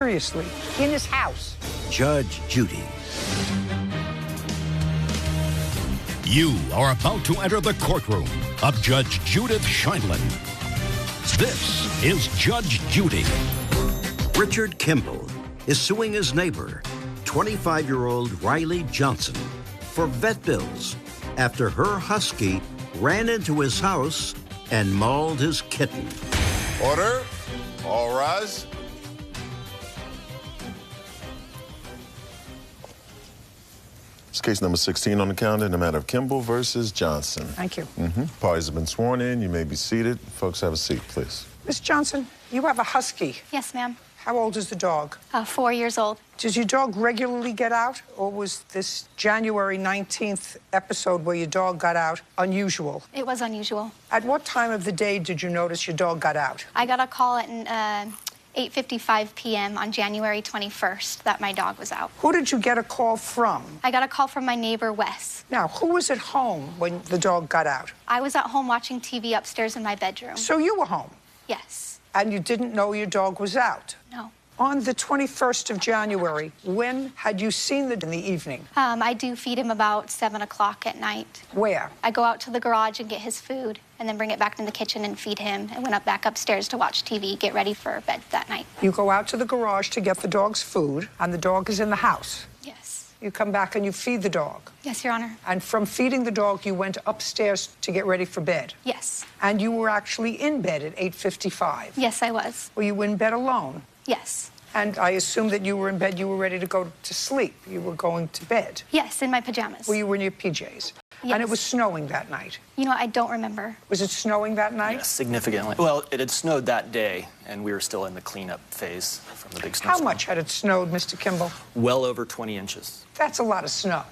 Seriously, in his house. Judge Judy. You are about to enter the courtroom of Judge Judith Sheindlin. This is Judge Judy. Richard Kimball is suing his neighbor, 25-year-old Riley Johnson, for vet bills after her husky ran into his house and mauled his kitten. Order. All rise. It's case number 16 on the calendar in the matter of Kimball versus Johnson. Thank you. Parties have been sworn in. You may be seated. Folks, have a seat, please. Miss Johnson, you have a husky. Yes, ma'am. How old is the dog? 4 years old. Does your dog regularly get out, or was this January 19th episode where your dog got out unusual? It was unusual. At what time of the day did you notice your dog got out? I got a call at 8:55 p.m. on January 21st that my dog was out. Who did you get a call from? I got a call from my neighbor, Wes. Now, who was at home when the dog got out? I was at home watching TV upstairs in my bedroom. So you were home? Yes. And you didn't know your dog was out? No. On the 21st of January, when had you seen it in the evening? I do feed him about 7 o'clock at night. Where? I go out to the garage and get his food and then bring it back in the kitchen and feed him and went back upstairs to watch TV, get ready for bed that night. You go out to the garage to get the dog's food, and the dog is in the house. Yes. You come back and you feed the dog. Yes, Your Honor. And from feeding the dog, you went upstairs to get ready for bed. Yes. And you were actually in bed at 8:55. Yes, I was. Were you in bed alone? Yes. And I assume that you were in bed, you were ready to go to sleep. You were going to bed. Yes, in my pajamas. Well, you were in your PJs. Yes. And it was snowing that night. You know, I don't remember. Was it snowing that night? Yes, significantly. Well, it had snowed that day, and we were still in the cleanup phase from the big snowstorm. How much had it snowed, Mr. Kimball? Well over 20 inches. That's a lot of snow,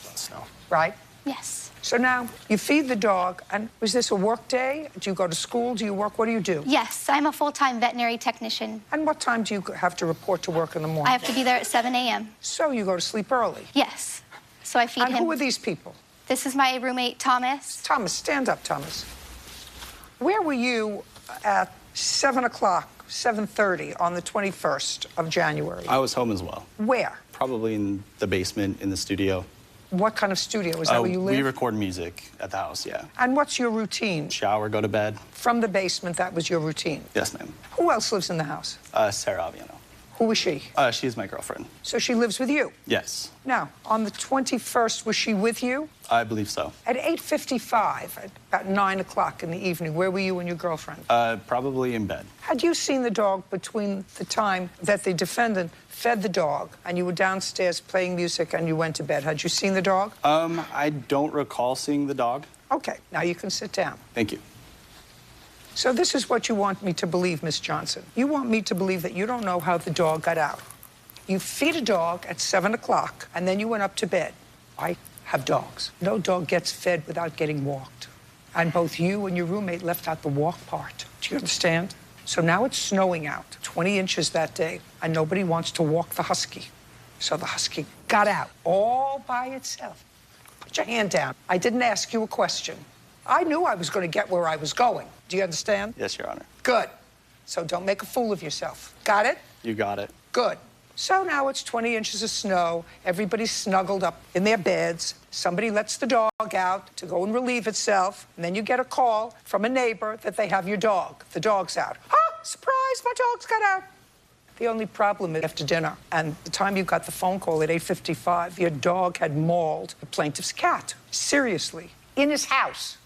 of snow. right? Yes. So now you feed the dog, and was this a work day? Do you go to school? Do you work? What do you do? Yes, I'm a full-time veterinary technician. And what time do you have to report to work in the morning? I have to be there at 7 a.m. So you go to sleep early. Yes. So I feed And him. who are these people? This is my roommate, Thomas. Thomas, stand up, Thomas. Where were you at 7 o'clock, 7:30 on the 21st of January? I was home as well. Where? Probably in the basement, in the studio. What kind of studio? Is that where you live? We record music at the house, yeah. And what's your routine? Shower, go to bed. From the basement, that was your routine? Yes, ma'am. Who else lives in the house? Sarah Aviano. Who is she? She's my girlfriend. So she lives with you? Yes. Now, on the 21st, was she with you? I believe so. At 8:55, at about 9 o'clock in the evening, where were you and your girlfriend? Probably in bed. Had you seen the dog between the time that the defendant fed the dog and you were downstairs playing music and you went to bed? Had you seen the dog? I don't recall seeing the dog. Okay, now you can sit down. Thank you. So this is what you want me to believe, Miss Johnson. You want me to believe that you don't know how the dog got out. You feed a dog at 7 o'clock, and then you went up to bed. I have dogs. No dog gets fed without getting walked. And both you and your roommate left out the walk part. Do you understand? So now it's snowing out, 20 inches that day, and nobody wants to walk the husky. So the husky got out all by itself. Put your hand down. I didn't ask you a question. I knew I was going to get where I was going. Do you understand? Yes, Your Honor. Good. So don't make a fool of yourself. Got it? You got it. Good. So now it's 20 inches of snow. Everybody's snuggled up in their beds. Somebody lets the dog out to go and relieve itself. And then you get a call from a neighbor that they have your dog. The dog's out. Ah, surprise, my dog's got out. The only problem is after dinner, and the time you got the phone call at 8:55, your dog had mauled the plaintiff's cat. Seriously. In his house.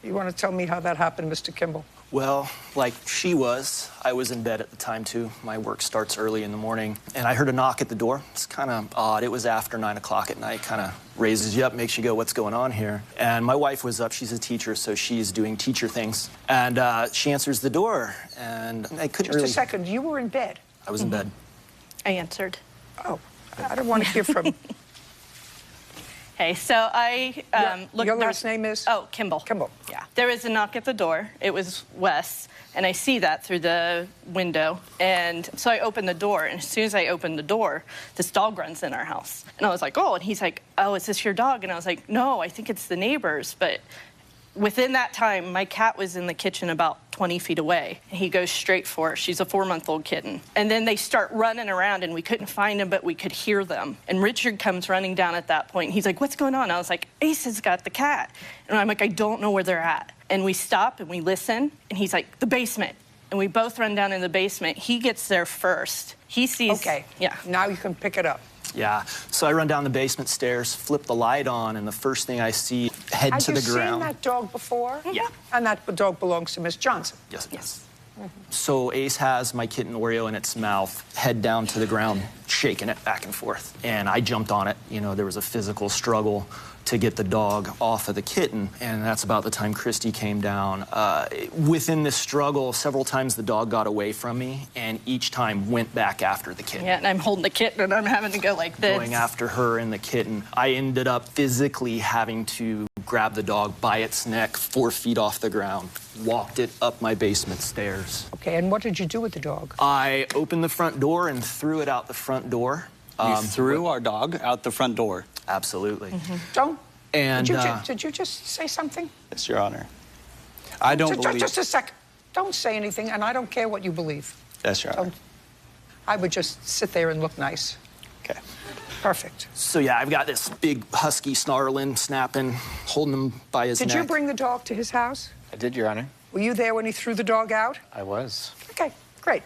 You want to tell me how that happened, Mr. Kimball? Well, like she was, I was in bed at the time, too. My work starts early in the morning, and I heard a knock at the door. It's kind of odd. It was after 9 o'clock at night, kind of raises you up, makes you go, what's going on here? And my wife was up. She's a teacher, so she's doing teacher things. And she answers the door, and I couldn't Just really... a second. You were in bed. I was in bed. I answered. Oh, I don't want to hear from... Okay, so I looked... Your last name is? Oh, Kimball. Kimball. Yeah. There was a knock at the door. It was Wes, and I see that through the window. And so I opened the door, and as soon as I opened the door, this dog runs in our house. And I was like, oh, and he's like, oh, is this your dog? And I was like, no, I think it's the neighbor's. But Within that time, my cat was in the kitchen about 20 feet away. He goes straight for her. She's a 4-month-old kitten. And then they start running around, and we couldn't find them, but we could hear them. And Richard comes running down at that point. He's like, what's going on? I was like, Ace has got the cat. And I'm like, I don't know where they're at. And we stop, and we listen, and he's like, the basement. And we both run down in the basement. He gets there first. He sees... Okay. Yeah. Now you can pick it up. Yeah, so I run down the basement stairs, flip the light on, and the first thing I see, head to the ground. Have you seen that dog before? Yeah. And that dog belongs to Miss Johnson? Yes, it does. So Ace has my kitten Oreo in its mouth, head down to the ground, shaking it back and forth. And I jumped on it. You know, there was a physical struggle to get the dog off of the kitten, and that's about the time Christy came down. Within this struggle, several times the dog got away from me, and each time went back after the kitten. Yeah, and I'm holding the kitten, and I'm having to go like this. Going after her and the kitten. I ended up physically having to grab the dog by its neck, 4 feet off the ground, walked it up my basement stairs. Okay, and what did you do with the dog? I opened the front door and threw it out the front door. You threw our dog out the front door? Absolutely. Don't. And did you just say something? Yes, Your Honor. I don't believe... Just a second. Don't say anything, and I don't care what you believe. Yes, Your Honor. I would just sit there and look nice. Okay. Perfect. So, yeah, I've got this big husky snarling, snapping, holding him by his neck. Did you bring the dog to his house? I did, Your Honor. Were you there when he threw the dog out? I was. Okay, great.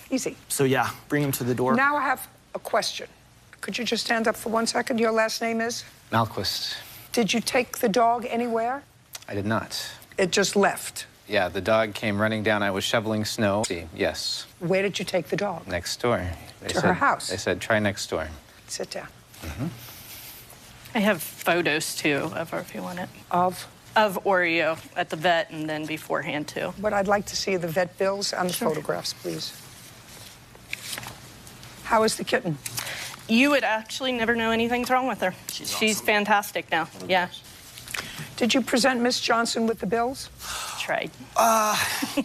Easy. So, yeah, bring him to the door. Now I have a question. Could you just stand up for 1 second? Your last name is? Malquist. Did you take the dog anywhere? I did not. It just left. Yeah, the dog came running down. I was shoveling snow. Yes. Where did you take the dog? Next door. To her house? They said, try next door. Sit down. I have photos, too, of her, if you want it. Of? Of Oreo at the vet and then beforehand, too. But I'd like to see the vet bills and the photographs, please. How is the kitten? You would actually never know anything's wrong with her. She's awesome. Fantastic now. Yeah. Did you present Miss Johnson with the bills? Tried.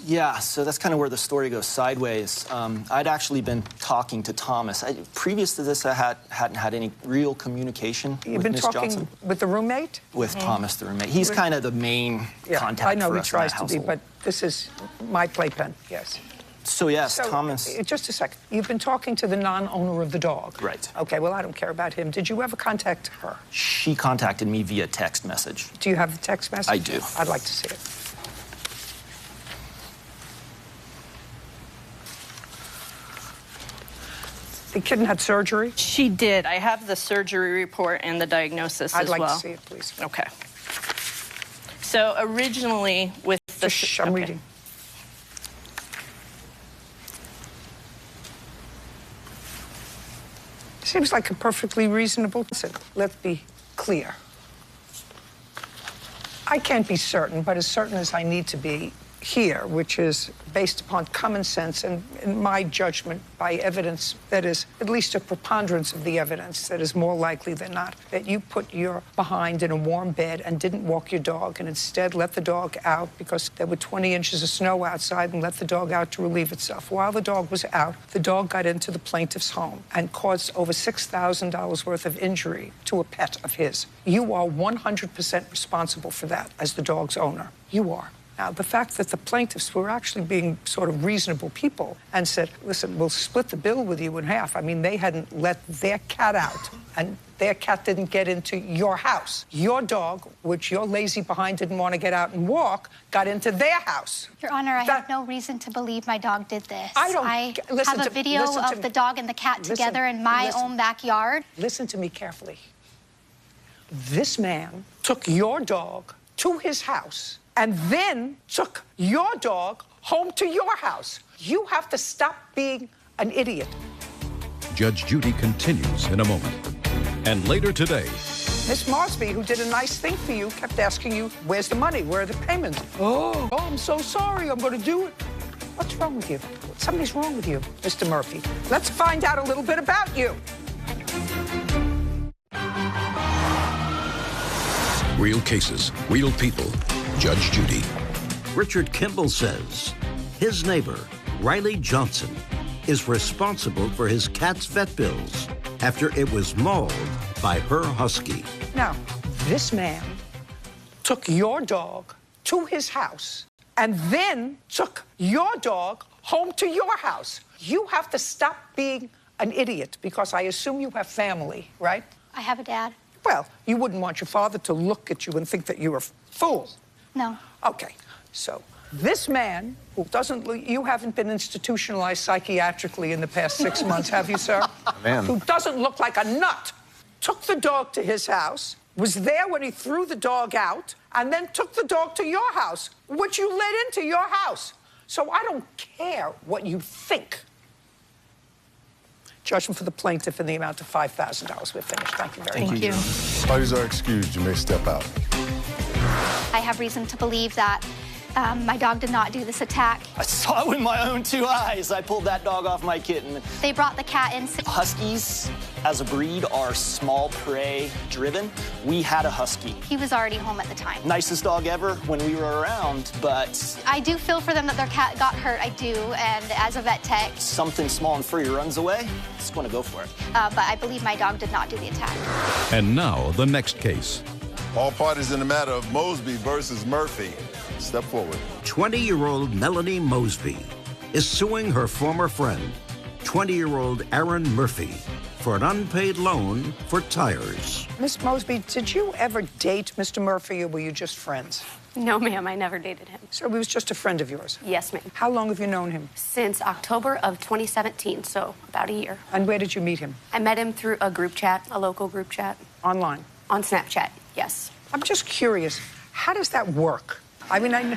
Yeah, so that's kind of where the story goes sideways. I'd actually been talking to Thomas. Previous to this, I hadn't had any real communication You've with been Miss talking Johnson. with the roommate? With Thomas, the roommate. He's kind of the main contact I know for he us tries in to that be, household. but this is my playpen, yes. So, yes, So, Thomas... just a second. You've been talking to the non-owner of the dog. Right. Okay, well, I don't care about him. Did you ever contact her? She contacted me via text message. Do you have the text message? I do. I'd like to see it. The kitten had surgery? She did. I have the surgery report and the diagnosis as well. I'd like to see it, please. Okay. So originally with the... Shh, I'm reading. Seems like a perfectly reasonable... Listen, let's be clear. I can't be certain, but as certain as I need to be here, which is based upon common sense and, in my judgment, by evidence that is at least a preponderance of the evidence that is more likely than not, that you put your behind in a warm bed and didn't walk your dog and instead let the dog out because there were 20 inches of snow outside and let the dog out to relieve itself. While the dog was out, the dog got into the plaintiff's home and caused over $6,000 worth of injury to a pet of his. You are 100% responsible for that as the dog's owner. You are. Now, the fact that the plaintiffs were actually being sort of reasonable people and said, listen, we'll split the bill with you in half. I mean, they hadn't let their cat out, and their cat didn't get into your house. Your dog, which your lazy behind didn't want to get out and walk, got into their house. Your Honor, I have no reason to believe my dog did this. I have a video of the dog and the cat together in my own backyard. Listen to me carefully. This man took your dog to his house and then took your dog home to your house. You have to stop being an idiot. Judge Judy continues in a moment. And later today, Miss Moresby, who did a nice thing for you, kept asking you, where's the money? Where are the payments? Oh, I'm so sorry. I'm going to do it. What's wrong with you? Something's wrong with you, Mr. Murphy. Let's find out a little bit about you. real cases, real people. Judge Judy. Richard Kimball says his neighbor, Riley Johnson, is responsible for his cat's vet bills after it was mauled by her husky. Now, this man took your dog to his house and then took your dog home to your house. You have to stop being an idiot, because I assume you have family, right? I have a dad. Well, you wouldn't want your father to look at you and think that you're a fool. No. Okay, so this man who doesn't, you haven't been institutionalized psychiatrically in the past 6 months, have you, sir? Ma'am. Who doesn't look like a nut, took the dog to his house, was there when he threw the dog out, and then took the dog to your house, which you let into your house. So I don't care what you think. Judgment for the plaintiff in the amount of $5,000. We're finished. Thank you very much. Thank you. Parties are excused. You may step out. I have reason to believe that my dog did not do this attack. I saw it with my own 2 eyes. I pulled that dog off my kitten. They brought the cat in. Huskies, as a breed, are small prey driven. We had a husky. He was already home at the time. Nicest dog ever when we were around, but I do feel for them that their cat got hurt. I do, and as a vet tech, something small and free runs away, just going to go for it. but I believe my dog did not do the attack. And now, the next case. All parties in the matter of Mosby versus Murphy. Step forward. 20-year-old Melanie Mosby is suing her former friend, 20-year-old Aaron Murphy, for an unpaid loan for tires. Miss Mosby, did you ever date Mr. Murphy, or were you just friends? No, ma'am, I never dated him. So he was just a friend of yours? Yes, ma'am. How long have you known him? Since October of 2017, so about a year. And where did you meet him? I met him through a group chat, a local group chat. Online? On Snapchat, yes. I'm just curious, how does that work? I mean, I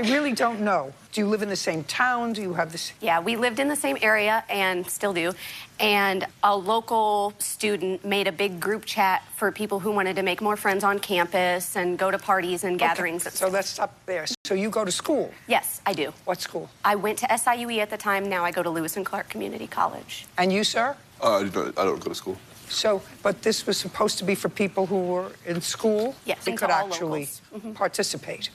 really don't know. Do you live in the same town? Do you have this? Yeah, we lived in the same area and still do. And a local student made a big group chat for people who wanted to make more friends on campus and go to parties and gatherings. Okay, so let's stop there. So you go to school? Yes, I do. What school? I went to SIUE at the time. Now I go to Lewis and Clark Community College. And you, sir? I don't go to school. So, but this was supposed to be for people who were in school? Yes, who and could to all actually locals. participate.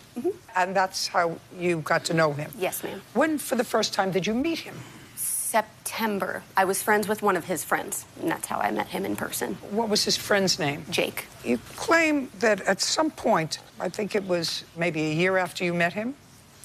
And that's how you got to know him? Yes, ma'am. When, for the first time, did you meet him? September. I was friends with one of his friends, and that's how I met him in person. What was his friend's name? Jake. You claim that at some point, I think it was maybe a year after you met him,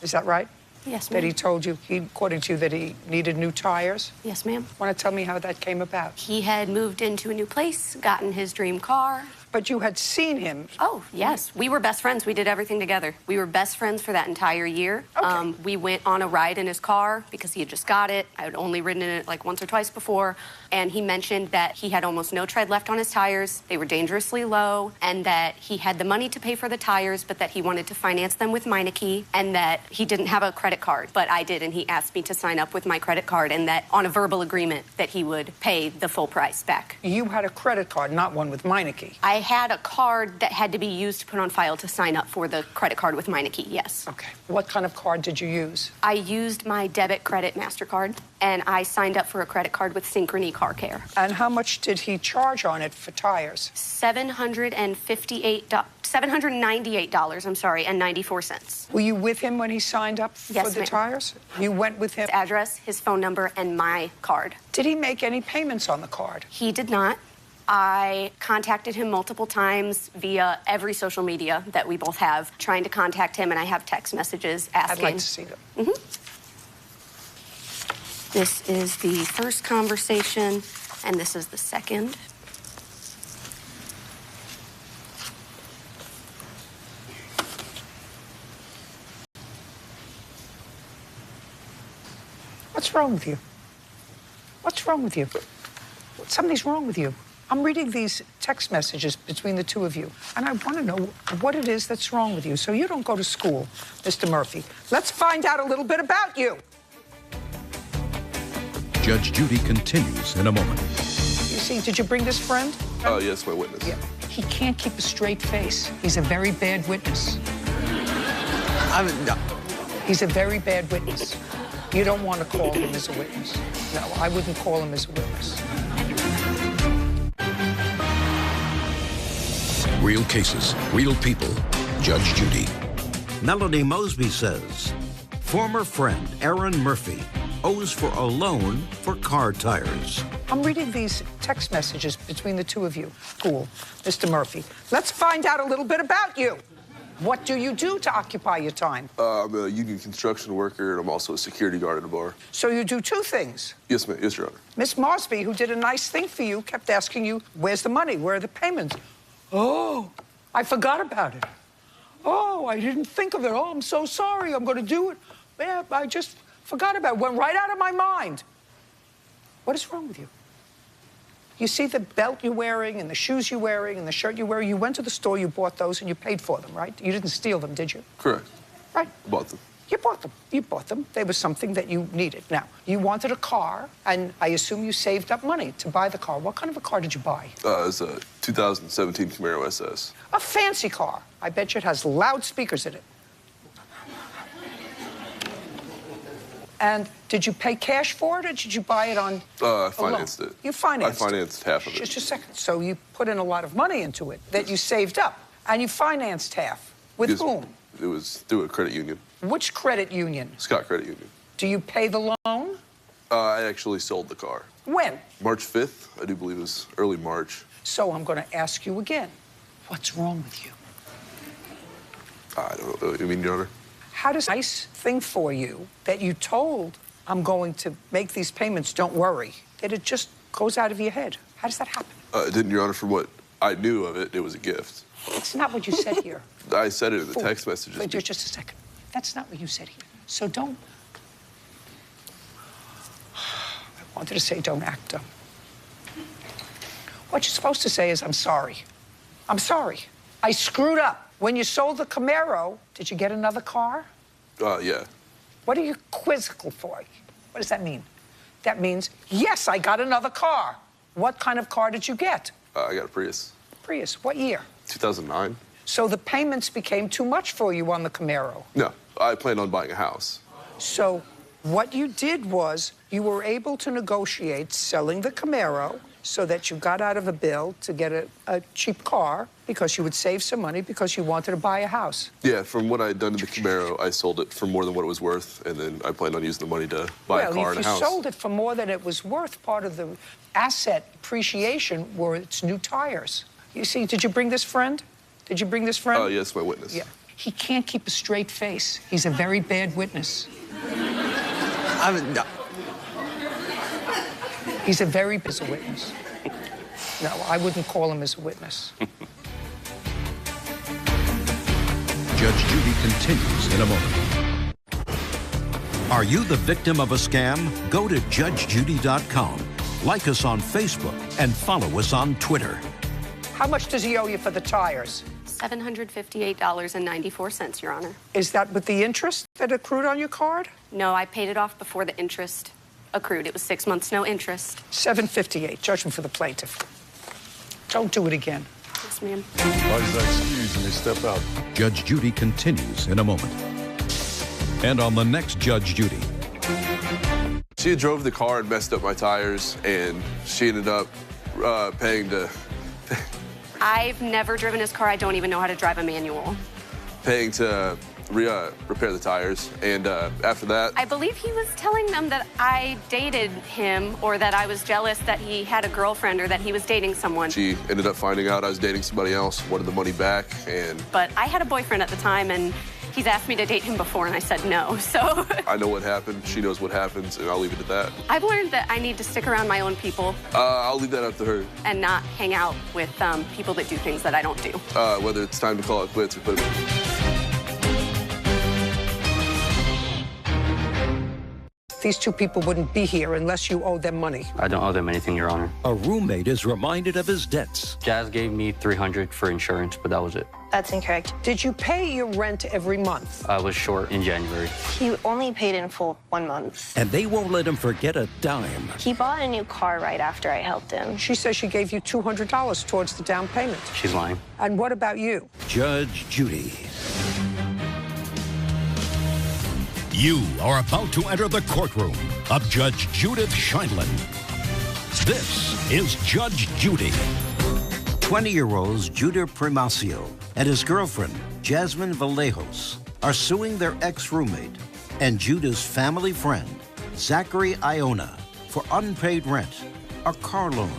is that right? Yes, That ma'am. he told you, according to you, that he needed new tires? Yes, ma'am. Want to tell me how that came about? He had moved into a new place, gotten his dream car. But you had seen him. Oh, yes. We were best friends. We did everything together. We were best friends for that entire year. Okay. We went on a ride in his car because he had just got it. I had only ridden in it like once or twice before. And he mentioned that he had almost no tread left on his tires. They were dangerously low. And that he had the money to pay for the tires, but that he wanted to finance them with Meineke. And that he didn't have a credit card. But I did, and he asked me to sign up with my credit card. And that on a verbal agreement that he would pay the full price back. You had a credit card, not one with Meineke. I had a card that had to be used to put on file to sign up for the credit card with Meineke, yes. Okay. What kind of card did you use? I used my debit credit MasterCard, and I signed up for a credit card with Synchrony Car Care. And how much did he charge on it for tires? $798, I'm sorry, and 94 cents. Were you with him when he signed up for Yes, the ma'am. tires? You went with him? His address, his phone number, and my card. Did he make any payments on the card? He did not. I contacted him multiple times via every social media that we both have, trying to contact him, and I have text messages asking. I'd like to see them. This is the first conversation, and this is the second. What's wrong with you? What's wrong with you? Something's wrong with you. I'm reading these text messages between the two of you, and I want to know what it is that's wrong with you. So you don't go to school, Mr. Murphy. Let's find out a little bit about you. Judge Judy continues in a moment. You see, did you bring this friend? Yes, my witness. Yeah. He can't keep a straight face. He's a very bad witness. He's a very bad witness. You don't want to call him as a witness. No, I wouldn't call him as a witness. Real cases, real people. Judge Judy. Melanie Mosby says former friend Aaron Murphy owes for a loan for car tires. I'm reading these text messages between the two of you. Cool, Mr. Murphy. Let's find out a little bit about you. What do you do to occupy your time? I'm a union construction worker, and I'm also a security guard at a bar. So you do two things. Yes, ma'am. Yes, Your Honor. Miss Mosby, who did a nice thing for you, kept asking you, where's the money? Where are the payments? Oh, I forgot about it. Oh, I didn't think of it. Oh, I'm so sorry. I'm going to do it. Yeah, I just forgot about it. Went right out of my mind. What is wrong with you? You see the belt you're wearing and the shoes you're wearing and the shirt you're wearing? You went to the store, you bought those, and you paid for them, right? You didn't steal them, did you? Correct. Right. Bought them. You bought them. You bought them. They were something that you needed. Now, you wanted a car, and I assume you saved up money to buy the car. What kind of a car did you buy? It's a 2017 Camaro SS. A fancy car. I bet you it has loudspeakers in it. And did you pay cash for it, or did you buy it on I financed it. You financed I financed half of it. Just a second. So you put in a lot of money into it that you saved up, and you financed half. With Yes, whom? It was through a credit union. Which credit union? Scott Credit Union. Do you pay the loan? I actually sold the car. When? March 5th. I do believe it was early March. So I'm going to ask you again. What's wrong with you? I don't know. You mean, Your Honor? How does nice thing for you that you told I'm going to make these payments, don't worry, that it just goes out of your head? How does that happen? It didn't, Your Honor. From what I knew of it, it was a gift. It's not what you said here. I said it in the text messages. Wait, just a second. That's not what you said here. So don't... I wanted to say don't act dumb. What you're supposed to say is, I'm sorry. I'm sorry. I screwed up. When you sold the Camaro, did you get another car? Yeah. What are you quizzical for? What does that mean? That means, yes, I got another car. What kind of car did you get? I got a Prius. Prius. What year? 2009. So the payments became too much for you on the Camaro. No, I planned on buying a house. So what you did was you were able to negotiate selling the Camaro so that you got out of a bill to get a cheap car because you would save some money because you wanted to buy a house. Yeah, from what I had done to the Camaro, I sold it for more than what it was worth, and then I planned on using the money to buy a car and a house. Well, if you sold it for more than it was worth, part of the asset appreciation were its new tires. You see, did you bring this friend? Did you bring this friend? Oh, yes, my witness. Yeah. He can't keep a straight face. He's a very bad witness. No. He's a very busy witness. No, I wouldn't call him as a witness. Judge Judy continues in a moment. Are you the victim of a scam? Go to judgejudy.com, like us on Facebook, and follow us on Twitter. How much does he owe you for the tires? $758.94, Your Honor. Is that with the interest that accrued on your card? No, I paid it off before the interest accrued. It was 6 months, no interest. $758, judgment for the plaintiff. Don't do it again. Yes, ma'am. Why is that excused and they step out? Judge Judy continues in a moment. And on the next Judge Judy. She had drove the car and messed up my tires, and she ended up paying to... I've never driven his car. I don't even know how to drive a manual. Paying to repair the tires, and after that... I believe he was telling them that I dated him, or that I was jealous that he had a girlfriend, or that he was dating someone. She ended up finding out I was dating somebody else, wanted the money back, and... But I had a boyfriend at the time, and he's asked me to date him before, and I said no, so... I know what happened, she knows what happens, and I'll leave it at that. I've learned that I need to stick around my own people. I'll leave that up to her. And not hang out with people that do things that I don't do. Whether it's time to call it quits or put it... These two people wouldn't be here unless you owe them money. I don't owe them anything, Your Honor. A roommate is reminded of his debts. Jazz gave me $300 for insurance, but that was it. That's incorrect. Did you pay your rent every month? I was short in January. He only paid in full 1 month. And they won't let him forget a dime. He bought a new car right after I helped him. She says she gave you $200 towards the down payment. She's lying. And what about you? Judge Judy. You are about to enter the courtroom of Judge Judith Sheindlin. This is Judge Judy. 20-year-olds Judah Primacio and his girlfriend, Jasmine Vallejos, are suing their ex-roommate and Judah's family friend, Zachary Iona, for unpaid rent a car loan,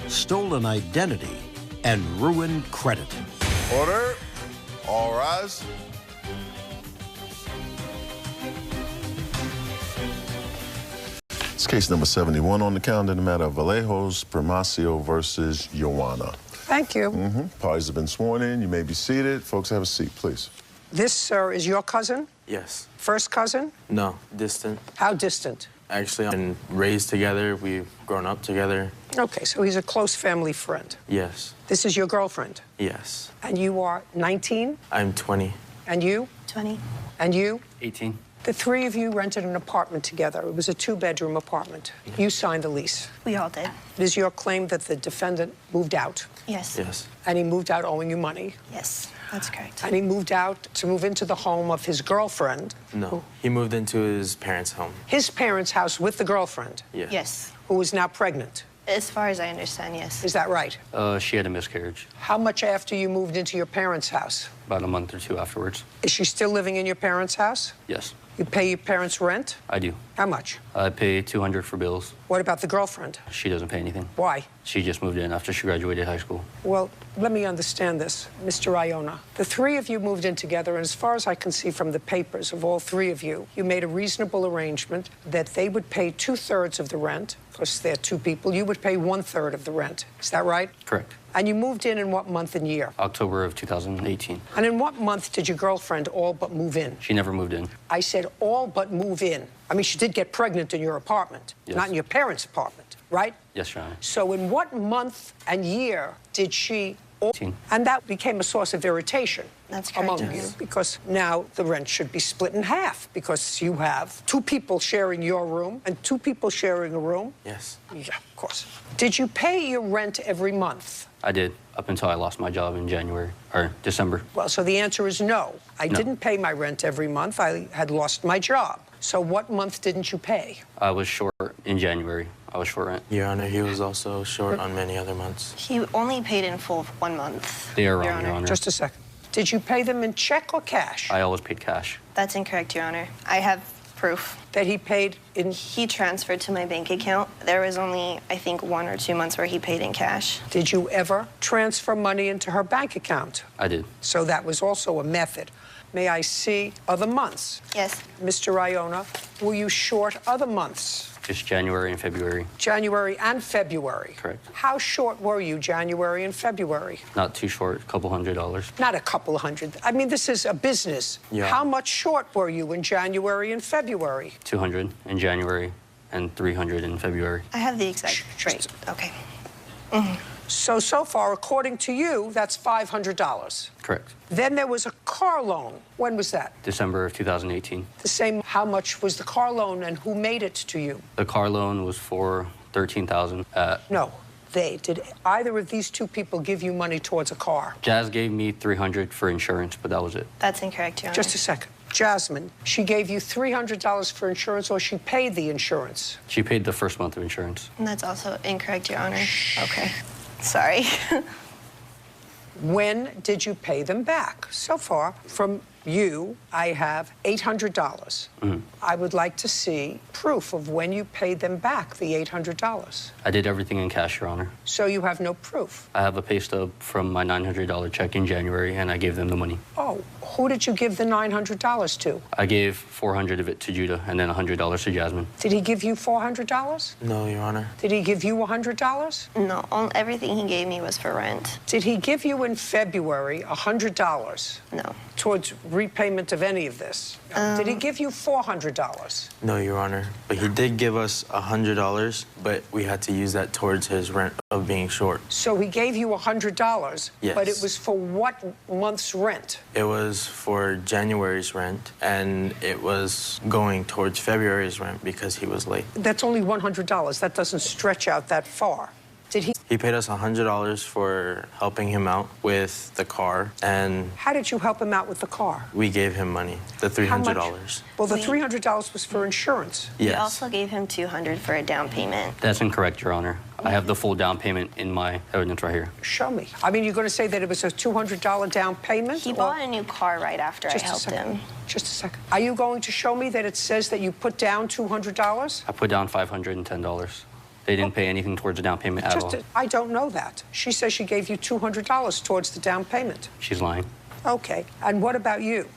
stolen identity, and ruined credit. Order. All rise. It's case number 71 on the calendar in the matter of Vallejos Primacio versus Joanna. Thank you. Parties have been sworn in. You may be seated. Folks, have a seat, please. This, sir, is your cousin? Yes. First cousin? No, distant. How distant? Actually, I've been raised together. We've grown up together. Okay, so he's a close family friend. Yes. This is your girlfriend? Yes. And you are 19? I'm 20. And you? 20. And you? 18. The three of you rented an apartment together. It was a two-bedroom apartment. You signed the lease. We all did. It is your claim that the defendant moved out. Yes. Yes. And he moved out owing you money. Yes, that's correct. And he moved out to move into the home of his girlfriend. No. He moved into his parents' home. His parents' house with the girlfriend. Yeah. Yes. Who is now pregnant. As far as I understand, yes. Is that right? She had a miscarriage. How much after you moved into your parents' house? About a month or two afterwards. Is she still living in your parents' house? Yes. You pay your parents rent? I do. How much? I pay $200 for bills. What about the girlfriend? She doesn't pay anything. Why? She just moved in after she graduated high school. Well, let me understand this, Mr. Iona. The three of you moved in together, and as far as I can see from the papers of all three of you, you made a reasonable arrangement that they would pay 2/3 of the rent, because they're two people. You would pay 1/3 of the rent. Is that right? Correct. And you moved in what month and year? October of 2018. And in what month did your girlfriend all but move in? She never moved in. I said all but move in. I mean, she did get pregnant in your apartment, Yes. not in your parents' apartment, right? Yes, Your Honor. So in what month and year did she... 18. And that became a source of irritation That's correct, among Your you, Honor. because now the rent should be split in half, because you have two people sharing your room and two people sharing a room. Yes. Yeah, of course. Did you pay your rent every month? I did, up until I lost my job in December. Well, so the answer is no. I didn't pay my rent every month. I had lost my job. So what month didn't you pay? I was short in January. I was short rent. Your Honor, he was also short on many other months. He only paid in full 1 month. They are wrong, Your Honor. Just a second. Did you pay them in check or cash? I always paid cash. That's incorrect, Your Honor. I have proof. That he paid in... He transferred to my bank account. There was only, I think, 1 or 2 months where he paid in cash. Did you ever transfer money into her bank account? I did. So that was also a method. May I see other months? Yes. Mr. Iona, were you short other months? Just January and February. January and February? Correct. How short were you January and February? Not too short, a couple $100. Not a couple hundred. I mean, this is a business. Yeah. How much short were you in January and February? 200 in January and 300 in February. I have the exact rate. Okay. So far, according to you, that's $500. Correct. Then there was a car loan. When was that? December of 2018. The same. How much was the car loan and who made it to you? The car loan was for $13,000. No, they. Did either of these two people give you money towards a car? Jazz gave me $300 for insurance, but that was it. That's incorrect, Your Honor. Just a second. Jasmine, she gave you $300 for insurance, or she paid the insurance? She paid the first month of insurance. And that's also incorrect, Your Honor. Okay. Sorry. When did you pay them back? So far, from you, I have $800. I would like to see proof of when you paid them back the $800. I did everything in cash, Your Honor. So you have no proof? I have a pay stub from my $900 check in January, and I gave them the money. Oh, who did you give the $900 to? I gave $400 of it to Judah, and then $100 to Jasmine. Did he give you $400? No, Your Honor. Did he give you $100? No, everything he gave me was for rent. Did he give you in February $100? No. Towards repayment of any of this? Did he give you $400? No, Your Honor. But he did give us $100, but we had to use that towards his rent of being short. So he gave you $100, Yes. but it was for what month's rent? It was for January's rent, and it was going towards February's rent because he was late. That's only $100. That doesn't stretch out that far. Did he? He paid us $100 for helping him out with the car, and How did you help him out with the car? we gave him money, the How much? $300. Well, the $300 was for insurance. We Yes. also gave him $200 for a down payment. That's incorrect, Your Honor. I have the full down payment in my evidence right here. Show me. I mean, you're going to say that it was a $200 down payment? He or- bought a new car right after I Just a helped second. him. Just a second. Are you going to show me that it says that you put down $200? I put down $510. They didn't pay anything towards the down payment at all. I don't know that. She says she gave you $200 towards the down payment. She's lying. Okay, and what about you?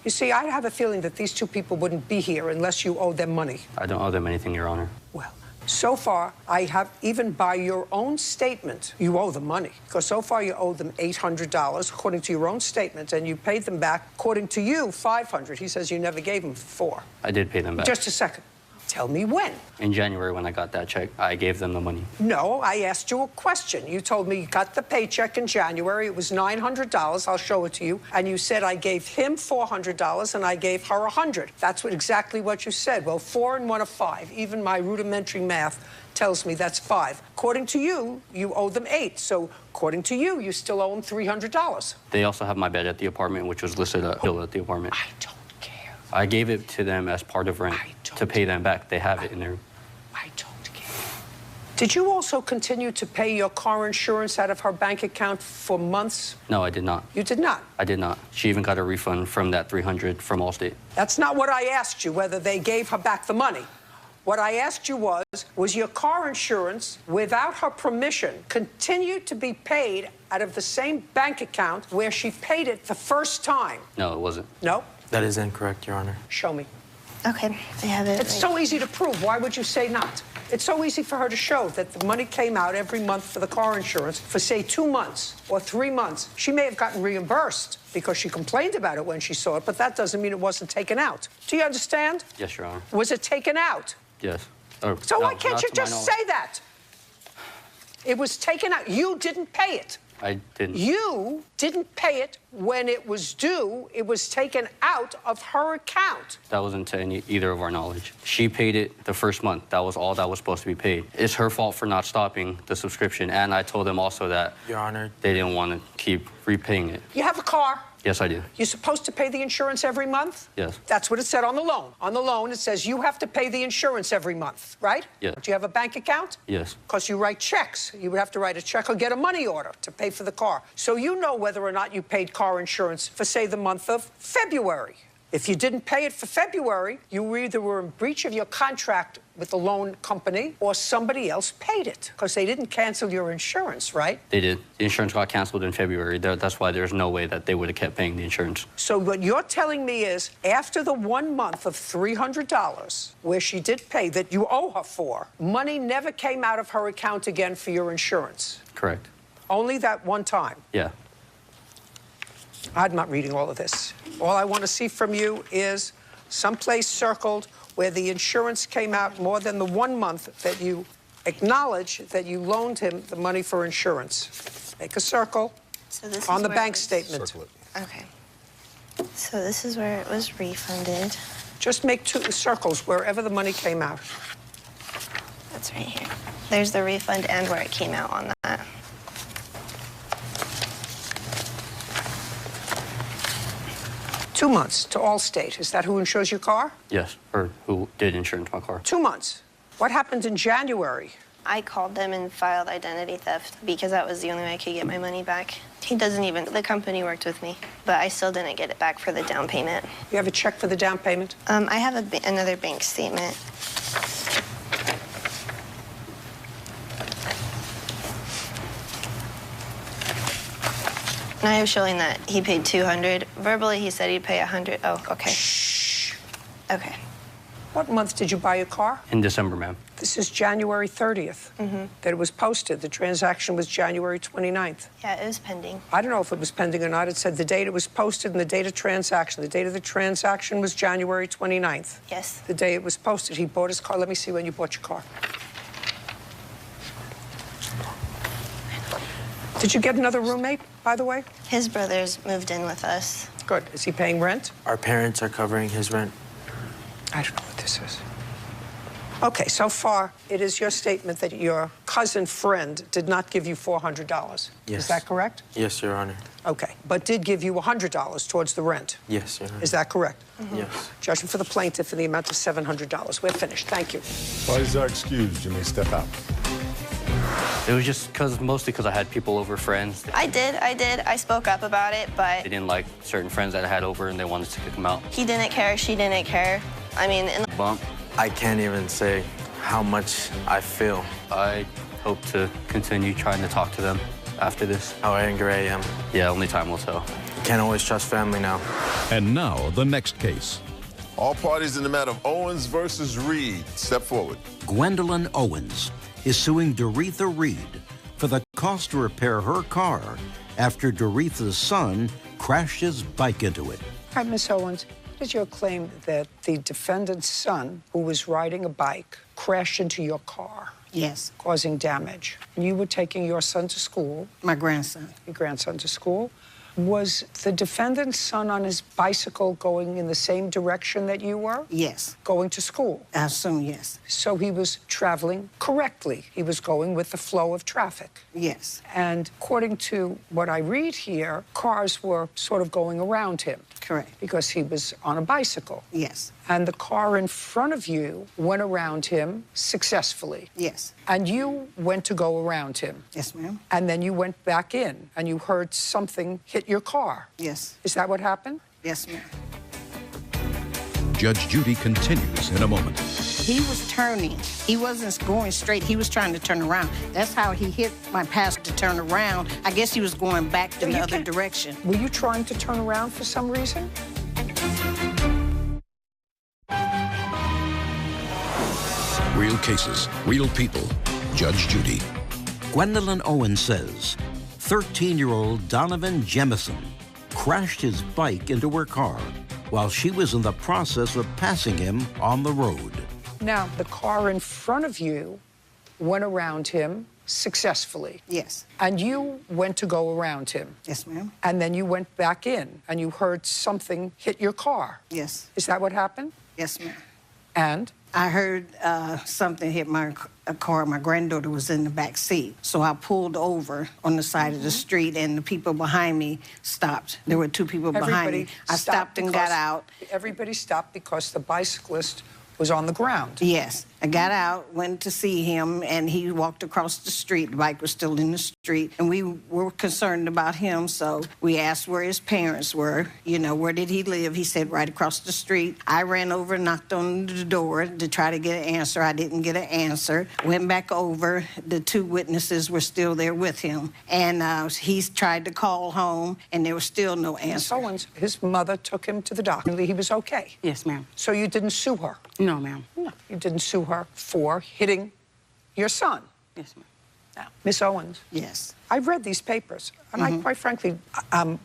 You see, I have a feeling that these two people wouldn't be here unless you owe them money. I don't owe them anything, Your Honor. Well, so far, I have, even by your own statement, you owe them money. Because so far you owe them $800, according to your own statement, and you paid them back, according to you, $500. He says you never gave him $400. I did pay them back. Just a second. Tell me when. In January, when I got that check, I gave them the money. No, I asked you a question. You told me you got the paycheck in January. It was $900. I'll show it to you. And you said I gave him $400 and I gave her $100. That's exactly what you said. Well, 4 and 1 are 5. Even my rudimentary math tells me that's 5. According to you, you owe them 8. So according to you, you still owe them $300. They also have my bed at the apartment, which was listed at bill at the apartment. I don't care. I gave it to them as part of rent to pay them back. They have it in there. I don't care. Did you also continue to pay your car insurance out of her bank account for months? No, I did not. You did not? I did not. She even got a refund from that $300 from Allstate. That's not what I asked you, whether they gave her back the money. What I asked you was your car insurance, without her permission, continued to be paid out of the same bank account where she paid it the first time? No, it wasn't. No? That is incorrect, Your Honor. Show me. Okay, I have it. It's so easy to prove. Why would you say not? It's so easy for her to show that the money came out every month for the car insurance for, say, 2 months or 3 months. She may have gotten reimbursed because she complained about it when she saw it, but that doesn't mean it wasn't taken out. Do you understand? Yes, Your Honor. Was it taken out? Yes. So why can't you just say that? It was taken out. You didn't pay it. I didn't. You didn't pay it when it was due. It was taken out of her account. That wasn't to either of our knowledge. She paid it the first month. That was all that was supposed to be paid. It's her fault for not stopping the subscription, and I told them also that, Your Honor, they didn't want to keep repaying it. You have a car. Yes, I do. You're supposed to pay the insurance every month? Yes. That's what it said on the loan. On the loan, it says you have to pay the insurance every month, right? Yes. Do you have a bank account? Yes. Because you write checks. You would have to write a check or get a money order to pay for the car. So you know whether or not you paid car insurance for, say, the month of February. If you didn't pay it for February, you either were in breach of your contract with the loan company or somebody else paid it because they didn't cancel your insurance, right? They did. The insurance got canceled in February. That's why there's no way that they would have kept paying the insurance. So what you're telling me is after the 1 month of $300 where she did pay that you owe her for, money never came out of her account again for your insurance? Correct. Only that one time? Yeah. I'm not reading all of this. All I want to see from you is someplace circled where the insurance came out more than the 1 month that you acknowledge that you loaned him the money for insurance. Make a circle So this on is the where bank it was- statement. Okay. So this is where it was refunded. Just make 2 circles wherever the money came out. That's right here. There's the refund and where it came out on that. $2 months to Allstate. Is that who insures your car? Yes. Or who did insurance my car. 2 months. What happened in January? I called them and filed identity theft because that was the only way I could get my money back. He doesn't even, the company worked with me, but I still didn't get it back for the down payment. You have a check for the down payment? I have another bank statement. And I was showing that he paid $200. Verbally, he said he'd pay $100. Oh, okay. Shh. Okay. What month did you buy your car? In December, ma'am. This is January 30th that it was posted. The transaction was January 29th. Yeah, it was pending. I don't know if it was pending or not. It said the date it was posted and the date of transaction. The date of the transaction was January 29th. Yes. The day it was posted. He bought his car. Let me see when you bought your car. Did you get another roommate, by the way? His brothers moved in with us. Good. Is he paying rent? Our parents are covering his rent. I don't know what this is. Okay, so far, it is your statement that your cousin friend did not give you $400. Yes. Is that correct? Yes, Your Honor. Okay, but did give you $100 towards the rent. Yes, Your Honor. Is that correct? Yes. Judgment for the plaintiff in the amount of $700. We're finished. Thank you. Parties are excused. You may step out. It was just mostly because I had people over, friends. I did. I spoke up about it, but They didn't like certain friends that I had over, and they wanted to kick them out. he didn't care, she didn't care. I mean, in the Bump. I can't even say how much I feel. I hope to continue trying to talk to them after this. How angry I am. Yeah, only time will tell. Can't always trust family now. And now, the next case. All parties in the matter of Owens versus Reed, step forward. Gwendolyn Owens is suing Doretha Reed for the cost to repair her car after Doretha's son crashed his bike into it. Hi, Miss Owens. What is your claim that the defendant's son, who was riding a bike, crashed into your car? Yes. Causing damage. And you were taking your son to school. My grandson. Your grandson to school. Was the defendant's son on his bicycle going in the same direction that you were? Yes. Going to school? I assume yes. So he was traveling correctly. He was going with the flow of traffic. Yes. And according to what I read here, cars were sort of going around him. Correct. Because he was on a bicycle. Yes. And the car in front of you went around him successfully. Yes. And you went to go around him. Yes, ma'am. And then you went back in and you heard something hit your car. Yes. Is that what happened? Yes, ma'am. Judge Judy continues in a moment. He was turning. He wasn't going straight. He was trying to turn around. That's how he hit my passenger to turn around. I guess he was going back in the other direction. Were you trying to turn around for some reason? Real cases, real people. Judge Judy. Gwendolyn Owens says 13-year-old Donovan Jemison crashed his bike into her car while she was in the process of passing him on the road. Now, the car in front of you went around him successfully. Yes. And you went to go around him. Yes, ma'am. And then you went back in and you heard something hit your car. Yes. Is that what happened? Yes, ma'am. And? I heard something hit my car. My granddaughter was in the back seat. So I pulled over on the side of the street, and the people behind me stopped. There were two people behind me. I stopped and got out. Everybody stopped because the bicyclist was on the ground. Yes. I got out, went to see him, and he walked across the street. The bike was still in the street, and we were concerned about him, so we asked where his parents were. You know, where did he live? He said right across the street. I ran over and knocked on the door to try to get an answer. I didn't get an answer. Went back over. The two witnesses were still there with him, and he tried to call home, and there was still no answer. His mother took him to the doctor. He was okay. Yes, ma'am. So you didn't sue her? No, ma'am. No, you didn't sue her for hitting your son. Yes, ma'am. Now, Miss Owens. Yes. I've read these papers, and I, quite frankly,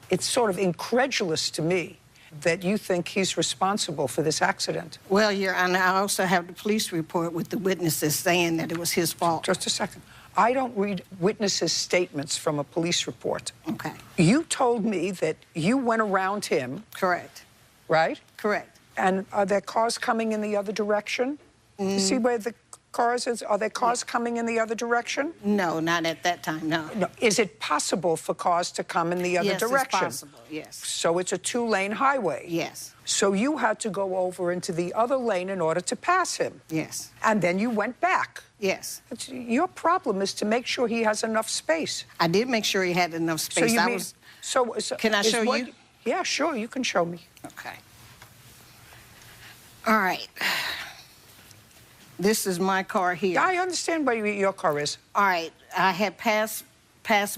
it's sort of incredulous to me that you think he's responsible for this accident. Well, Your Honor, I also have the police report with the witnesses saying that it was his fault. Just a second. I don't read witnesses' statements from a police report. Okay. You told me that you went around him. Correct. Right? Correct. And are there cars coming in the other direction? You see where the cars is? Are there cars coming in the other direction? No, not at that time, no. No. Is it possible for cars to come in the other direction? Yes, it's possible, yes. So it's a two-lane highway? Yes. So you had to go over into the other lane in order to pass him? Yes. And then you went back? Yes. Your problem is to make sure he has enough space. I did make sure he had enough space. So Can I show you? Yeah, sure, you can show me. Okay. All right. This is my car here. I understand where your car is. All right. I had passed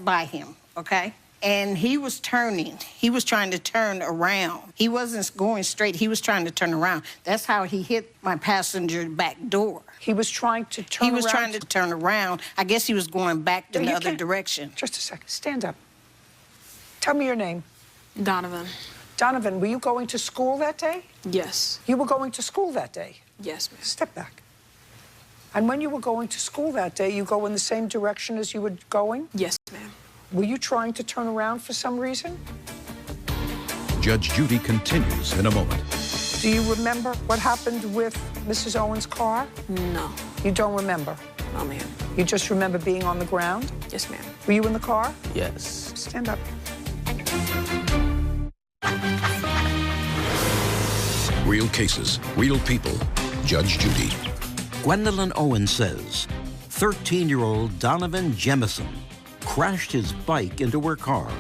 by him, okay? And he was turning. He was trying to turn around. He wasn't going straight. He was trying to turn around. That's how he hit my passenger back door. He was trying to turn around? He was trying to turn around. I guess he was going back in the other direction. Just a second. Stand up. Tell me your name. Donovan. Donovan, were you going to school that day? Yes. You were going to school that day? Yes, ma'am. Step back. And when you were going to school that day, you go in the same direction as you were going? Yes, ma'am. Were you trying to turn around for some reason? Judge Judy continues in a moment. Do you remember what happened with Mrs. Owens' car? No. You don't remember? No, ma'am. You just remember being on the ground? Yes, ma'am. Were you in the car? Yes. Stand up. Real cases, real people. Judge Judy. Gwendolyn Owens says 13-year-old Donovan Jemison crashed his bike into her car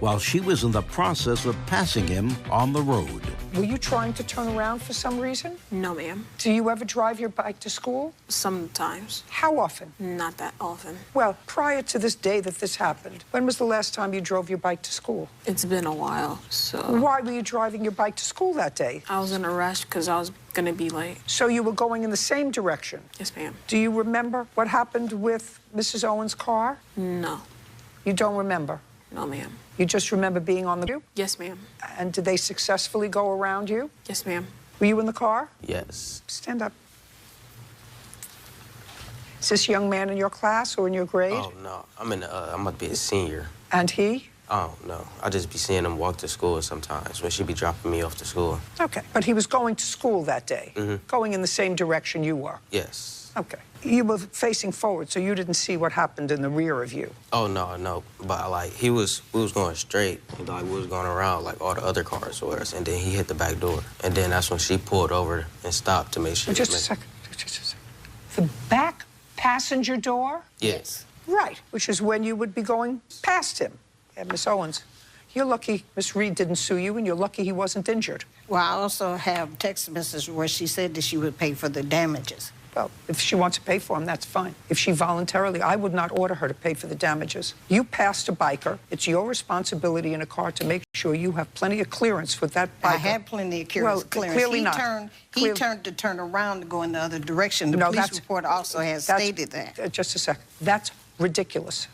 while she was in the process of passing him on the road. Were you trying to turn around for some reason? No, ma'am. Do you ever drive your bike to school? Sometimes. How often? Not that often. Well, prior to this day that this happened, when was the last time you drove your bike to school? It's been a while, so... Why were you driving your bike to school that day? I was in a rush because I was going to be late. So you were going in the same direction? Yes, ma'am. Do you remember what happened with Mrs. Owen's car? No. You don't remember? No, ma'am. You just remember being on the... Yes, ma'am. And did they successfully go around you? Yes, ma'am. Were you in the car? Yes. Stand up. Is this young man in your class or in your grade? Oh, no. I'm about to be a senior. And he? Oh, no. I just be seeing him walk to school sometimes when she be dropping me off to school. Okay. But he was going to school that day? Going in the same direction you were? Yes. Okay. You were facing forward, so you didn't see what happened in the rear of you? Oh, no. But, like, we was going straight. Like, we was going around, like, all the other cars was. And then he hit the back door. And then that's when she pulled over and stopped to make sure... Just a second. The back passenger door? Yes. Right, which is when you would be going past him. Yeah, Miss Owens, you're lucky Miss Reed didn't sue you, and you're lucky he wasn't injured. Well, I also have text messages where she said that she would pay for the damages. Well, if she wants to pay for them, that's fine. If she voluntarily, I would not order her to pay for the damages. You passed a biker. It's your responsibility in a car to make sure you have plenty of clearance with that biker. I had plenty of clearance. Clearly not. He turned to turn around to go in the other direction. The police report also has stated that. Just a second. That's ridiculous.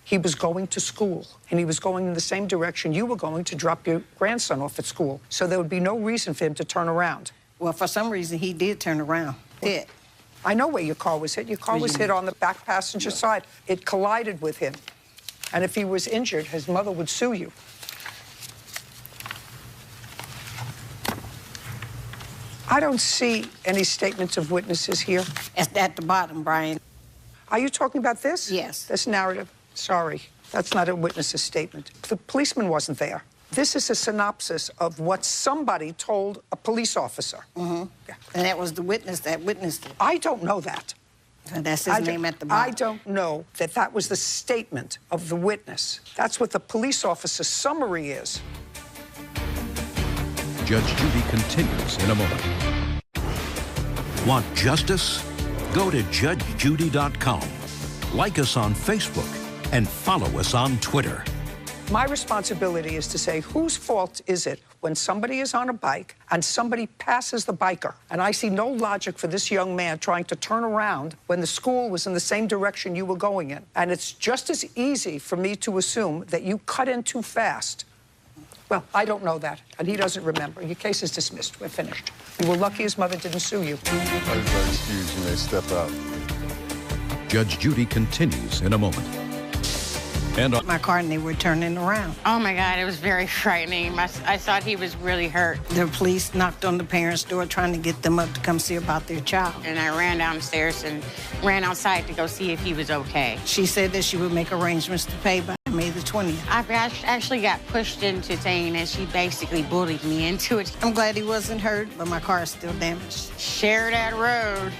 He was going to school, and he was going in the same direction you were going to drop your grandson off at school. So there would be no reason for him to turn around. Well, for some reason, he did turn around. I know where your car was hit. Your car was hit on the back passenger side. It collided with him. And if he was injured, his mother would sue you. I don't see any statements of witnesses here. It's at the bottom, Brian. Are you talking about this? Yes. This narrative? Sorry, that's not a witness's statement. The policeman wasn't there. This is a synopsis of what somebody told a police officer. Yeah. And that was the witness that witnessed it. I don't know that. And that's his name at the bottom. I don't know that that was the statement of the witness. That's what the police officer's summary is. Judge Judy continues in a moment. Want justice? Go to judgejudy.com. Like us on Facebook and follow us on Twitter. My responsibility is to say, whose fault is it when somebody is on a bike and somebody passes the biker? And I see no logic for this young man trying to turn around when the school was in the same direction you were going in. And it's just as easy for me to assume that you cut in too fast. Well, I don't know that, and he doesn't remember. Your case is dismissed. We're finished. You were lucky his mother didn't sue you. Excuse, you may step out. Judge Judy continues in a moment. And my car, and they were turning around. Oh, my God, it was very frightening. I thought he was really hurt. The police knocked on the parents' door trying to get them up to come see about their child. And I ran downstairs and ran outside to go see if he was okay. She said that she would make arrangements to pay by May the 20th. I actually got pushed into saying that she basically bullied me into it. I'm glad he wasn't hurt, but my car is still damaged. Share that road.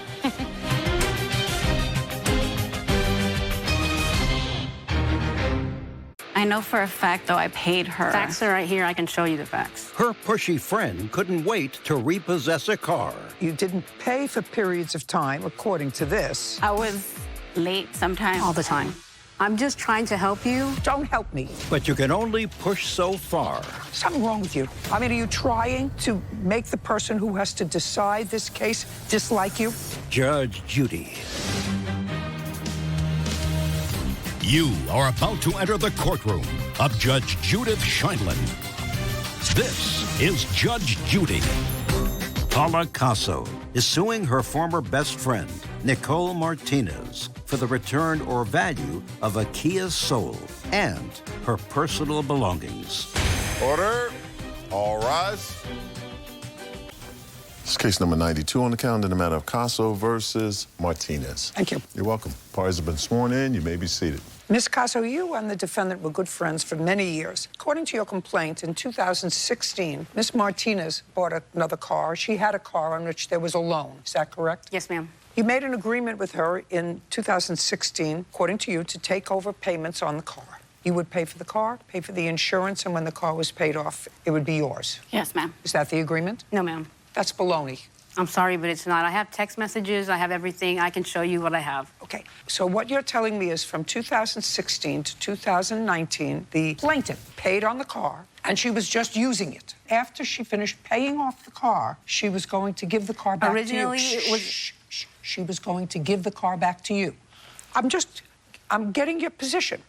I know for a fact, though, I paid her. Facts are right here. I can show you the facts. Her pushy friend couldn't wait to repossess a car. You didn't pay for periods of time, according to this. I was late sometimes. All the time. I'm just trying to help you. Don't help me. But you can only push so far. Something wrong with you. I mean, are you trying to make the person who has to decide this case dislike you? Judge Judy. You are about to enter the courtroom of Judge Judith Sheindlin. This is Judge Judy. Paula Casso is suing her former best friend, Nicole Martinez, for the return or value of a Kia Soul and her personal belongings. Order. All rise. It's case number 92 on the calendar in the matter of Casso versus Martinez. Thank you. You're welcome. Parties have been sworn in. You may be seated. Ms. Casso, you and the defendant were good friends for many years. According to your complaint, in 2016, Ms. Martinez bought another car. She had a car on which there was a loan. Is that correct? Yes, ma'am. You made an agreement with her in 2016, according to you, to take over payments on the car. You would pay for the car, pay for the insurance, and when the car was paid off, it would be yours. Yes, ma'am. Is that the agreement? No, ma'am. That's baloney. I'm sorry, but it's not. I have text messages. I have everything. I can show you what I have. Okay, so what you're telling me is from 2016 to 2019, the plaintiff paid on the car, and she was just using it. After she finished paying off the car, she was going to give the car back Originally, to you. it was... She was going to give the car back to you. I'm getting your position.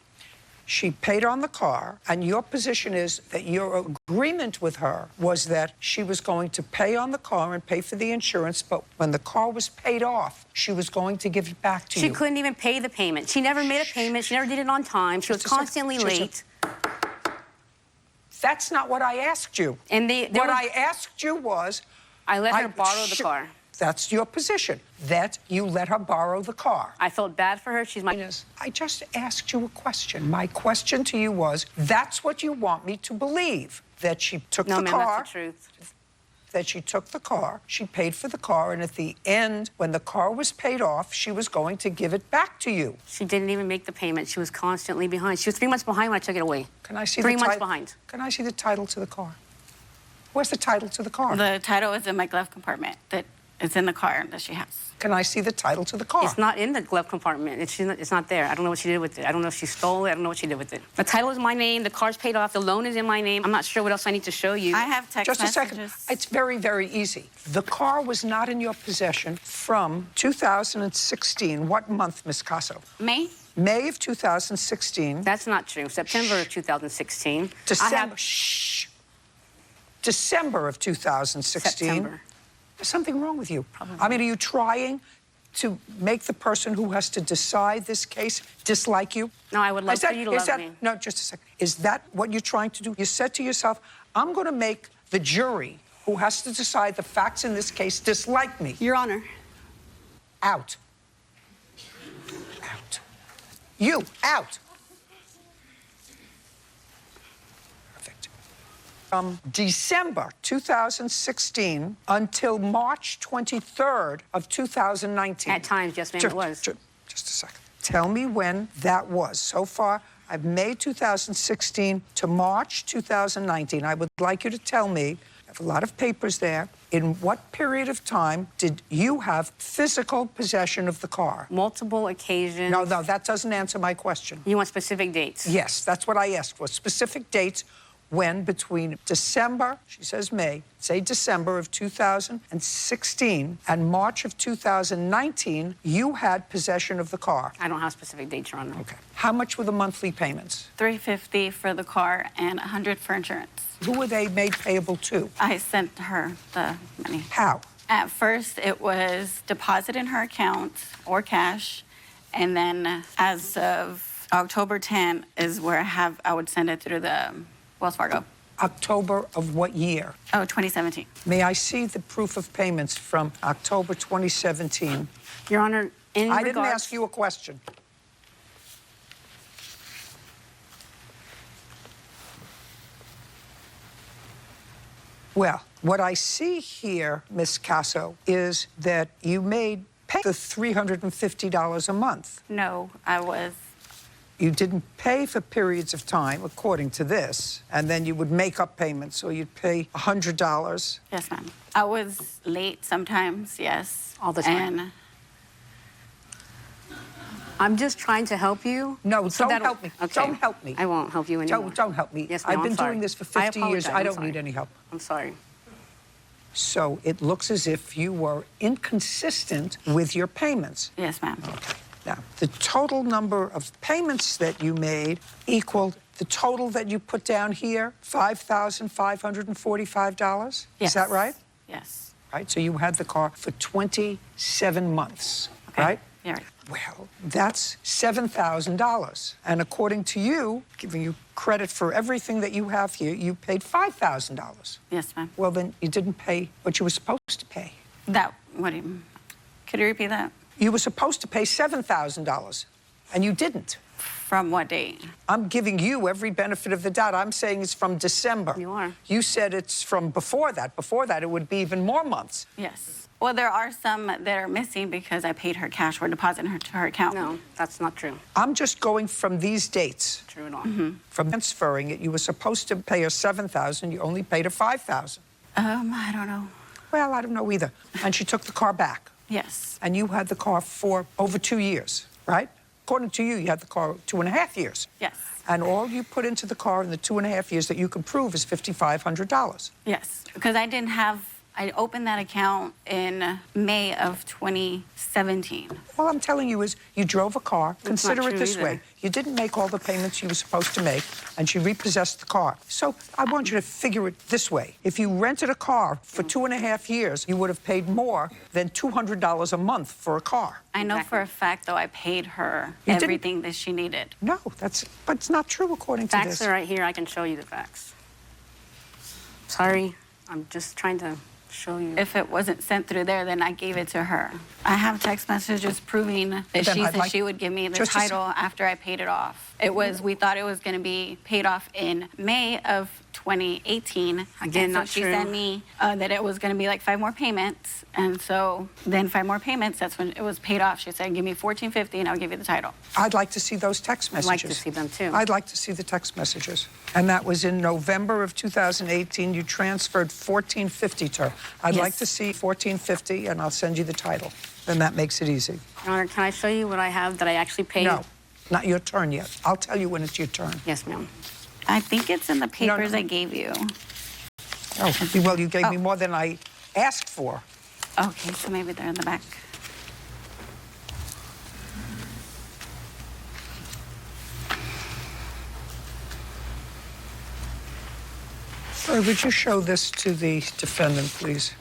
She paid on the car, and your position is that your agreement with her was that she was going to pay on the car and pay for the insurance, but when the car was paid off, she was going to give it back to you. She couldn't even pay the payment. She never made a payment. She never did it on time. She was constantly late. That's not what I asked you. And what I asked you was... I let her borrow the car. That's your position, that you let her borrow the car. I felt bad for her. She's my... I just asked you a question. My question to you was, that's what you want me to believe, that she took the car... No, ma'am, that's the truth. That she took the car, she paid for the car, and at the end, when the car was paid off, she was going to give it back to you. She didn't even make the payment. She was constantly behind. She was 3 months behind when I took it away. Can I see 3 months behind. Can I see the title to the car? Where's the title to the car? The title is in my glove compartment. It's in the car that she has. Can I see the title to the car? It's not in the glove compartment. It's not there. I don't know what she did with it. I don't know if she stole it. I don't know what she did with it. The title is my name. The car's paid off. The loan is in my name. I'm not sure what else I need to show you. I have text messages. Just a second. It's very, very easy. The car was not in your possession from 2016. What month, Miss Casso? May. May of 2016. That's not true. September of 2016. December. Shh. December of 2016. September. There's something wrong with you. Probably. I mean, are you trying to make the person who has to decide this case dislike you? No, I would love for you to love me. No, just a second. Is that what you're trying to do? You said to yourself, I'm going to make the jury who has to decide the facts in this case dislike me. Your Honor. Out. Out. You, out. From December 2016 until March 23rd of 2019. At times, yes, ma'am, it was. Just a second. Tell me when that was. So far, I've May 2016 to March 2019. I would like you to tell me, I have a lot of papers there, in what period of time did you have physical possession of the car? Multiple occasions. No, that doesn't answer my question. You want specific dates? Yes, that's what I asked for. Specific dates. When between December, she says May, say December of 2016 and March of 2019, you had possession of the car. I don't have specific dates, Your Honor. Okay. How much were the monthly payments? $350 for the car and $100 for insurance. Who were they made payable to? I sent her the money. How? At first, it was deposit in her account or cash, and then as of October 10 is where I would send it through the Wells Fargo. October of what year? Oh, 2017. May I see the proof of payments from October 2017? Your Honor, I didn't ask you a question. Well, what I see here, Miss Casso, is that you made pay the $350 a month. No, I was. You didn't pay for periods of time, according to this, and then you would make up payments, so you'd pay $100. Yes, ma'am. I was late sometimes, yes. All the time. And I'm just trying to help you. No, don't help me. Okay. Don't help me. I won't help you anymore. Don't help me. Yes, ma'am, I've been I'm sorry. doing this for 50 years. I don't I'm need any help. I'm sorry. So it looks as if you were inconsistent with your payments. Yes, ma'am. Okay. Now, the total number of payments that you made equaled the total that you put down here, $5,545? Yes. Is that right? Yes. Right, so you had the car for 27 months, Okay. right? Yeah, right. Well, that's $7,000. And according to you, giving you credit for everything that you have here, you paid $5,000. Yes, ma'am. Well, then you didn't pay what you were supposed to pay. Could you repeat that? You were supposed to pay $7,000, and you didn't. From what date? I'm giving you every benefit of the doubt. I'm saying it's from December. You are. You said it's from before that. Before that, it would be even more months. Yes. Well, there are some that are missing because I paid her cash or deposited her to her account. No, that's not true. I'm just going from these dates. True at all. From transferring it, you were supposed to pay her $7,000. You only paid her $5,000. I don't know. Well, I don't know either. And she took the car back. Yes. And you had the car for over 2 years, right? According to you, you had the car 2.5 years. Yes. And all you put into the car in the 2.5 years that you can prove is $5,500. Yes, because I opened that account in May of 2017. All I'm telling you is you drove a car. That's Consider not it true this either. way. You didn't make all the payments you were supposed to make, and she repossessed the car. So I want you to figure it this way. If you rented a car for 2.5 years, you would have paid more than $200 a month for a car. I know for a fact, though, I paid her You didn't- everything that she needed. No, but it's not true according to Facts this. are right here. I can show you the facts. Sorry, I'm just trying to show you. If it wasn't sent through there, then I gave it to her. I have text messages proving that Then she I'd said like she would give me the just to s- title after I paid it off. We thought it was going to be paid off in May of 2018. Again, And so not she true. sent me that it was going to be like 5 more payments. And so then 5 more payments, that's when it was paid off. She said, give me $1,450 and I'll give you the title. I'd like to see those text I'd messages. like to see them too. I'd like to see the text messages. And that was in November of 2018. You transferred $1,450 to her. I'd Yes. like to see $1,450, and I'll send you the title. Then that makes it easy. Your Honor, can I show you what I have that I actually paid? No, not your turn yet. I'll tell you when it's your turn. Yes, ma'am. I think it's in the papers no. I gave you. Oh, well, you gave me more than I asked for. Okay, so maybe they're in the back. Sir, would you show this to the defendant, please?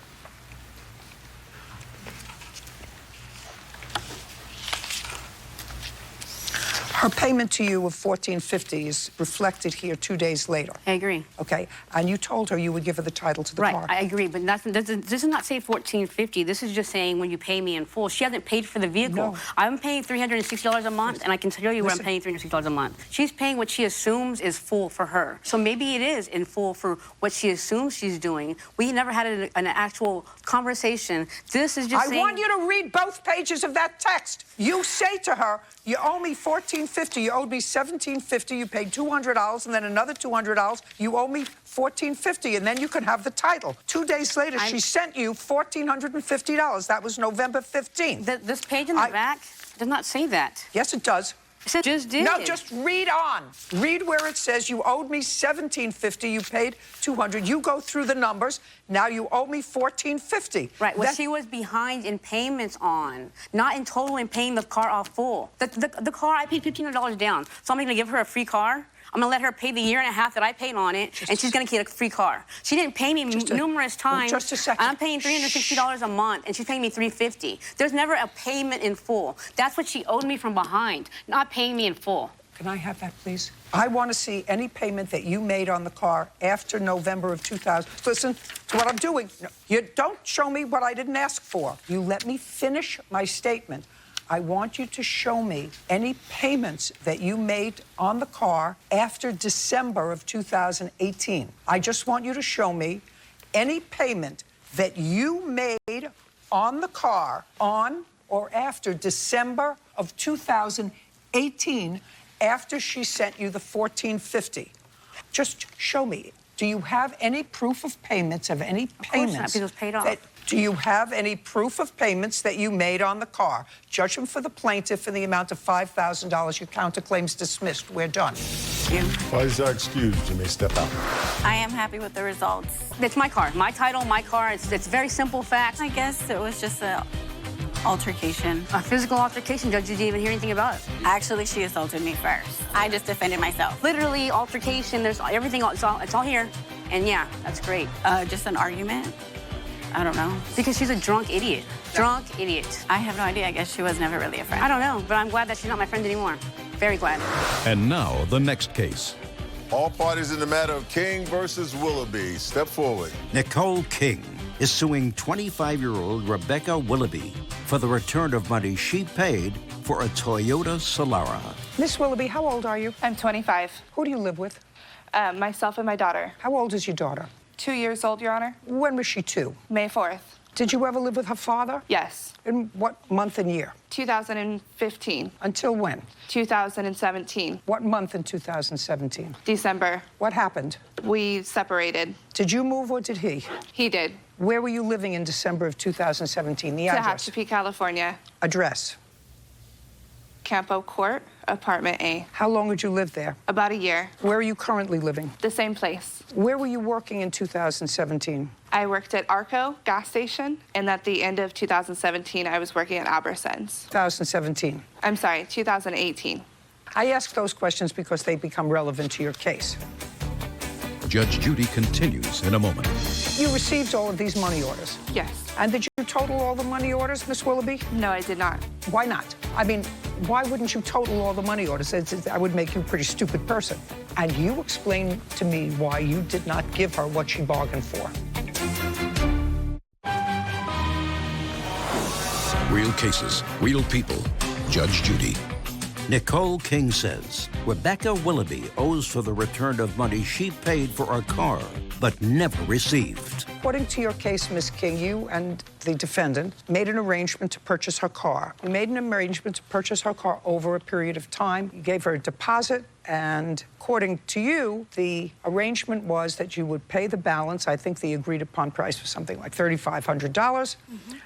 Her payment to you of $1,450 is reflected here 2 days later. I agree. Okay, and you told her you would give her the title to the Right, car. I agree, but this does not say $1,450. This is just saying when you pay me in full. She hasn't paid for the vehicle. No. I'm paying $360 a month, and I can tell you what I'm paying $360 a month. She's paying what she assumes is full for her. So maybe it is in full for what she assumes she's doing. We never had an actual conversation. This is just I saying... want you to read both pages of that text. You say to her, you owe me $1,450. You owed me $1,750. You paid $200, and then another $200. You owe me $1,450, and then you can have the title. 2 days later, she sent you $1,450. That was November 15th. This page in the back does not say that. Yes, it does. It just did. No, just read on. Read where it says you owed me $1,750. You paid $200. You go through the numbers. Now you owe me $1,450. Right, what she was behind in payments on, not in total in paying the car off full. The car, I paid $1,500 down, so I'm going to give her a free car? I'm going to let her pay the 1.5 years that I paid on it, and she's going to get a free car. She didn't pay me numerous times. Just a second. I'm paying $360 a month, and she's paying me $350. There's never a payment in full. That's what she owed me from behind, not paying me in full. Can I have that, please? I want to see any payment that you made on the car after November of 2000. Listen to what I'm doing. No, you don't show me what I didn't ask for. You let me finish my statement. I want you to show me any payments that you made on the car after December of 2018. I just want you to show me any payment that you made on the car on or after December of 2018 after she sent you the $1,450. Just show me. Do you have any proof of payments of any payments? Of course not, because it was paid off. Do you have any proof of payments that you made on the car? Judgment for the plaintiff in the amount of $5,000. Your counterclaim's dismissed. We're done. While he's excused, you may step out. I am happy with the results. It's my car, my title, my car. It's very simple facts. I guess it was just a altercation. A physical altercation, Judge. Did you even hear anything about it? Actually, she assaulted me first. I just defended myself. Literally, altercation. There's everything. It's all here. And yeah, that's great. Just an argument? I don't know. Because she's a drunk idiot. Drunk idiot. I have no idea. I guess she was never really a friend. I don't know, but I'm glad that she's not my friend anymore. Very glad. And now, the next case. All parties in the matter of King versus Willoughby. Step forward. Nicole King is suing 25-year-old Rebecca Willoughby for the return of money she paid for a Toyota Solara. Miss Willoughby, how old are you? I'm 25. Who do you live with? Myself and my daughter. How old is your daughter? 2 years old, Your Honor. When was she 2? May 4th. Did you ever live with her father? Yes. In what month and year? 2015. Until when? 2017. What month in 2017? December. What happened? We separated. Did you move or did he? He did. Where were you living in December of 2017? The address? Tehachapi, California. Address? Campo Court, apartment A. How long did you live there? About a year. Where are you currently living? The same place. Where were you working in 2017? I worked at Arco gas station, and at the end of 2017, I was working at Albertsons. 2017. I'm sorry, 2018. I ask those questions because they become relevant to your case. Judge Judy continues in a moment. You received all of these money orders? Yes. And did you total all the money orders, Miss Willoughby? No, I did not. Why not? I mean, why wouldn't you total all the money orders? I would make you a pretty stupid person. And you explain to me why you did not give her what she bargained for. Real cases, real people. Judge Judy. Nicole King says Rebecca Willoughby owes for the return of money she paid for a car but never received. According to your case, Miss King, you and the defendant made an arrangement to purchase her car. You made an arrangement to purchase her car over a period of time. You gave her a deposit, and according to you, the arrangement was that you would pay the balance. I think the agreed-upon price was something like $3,500,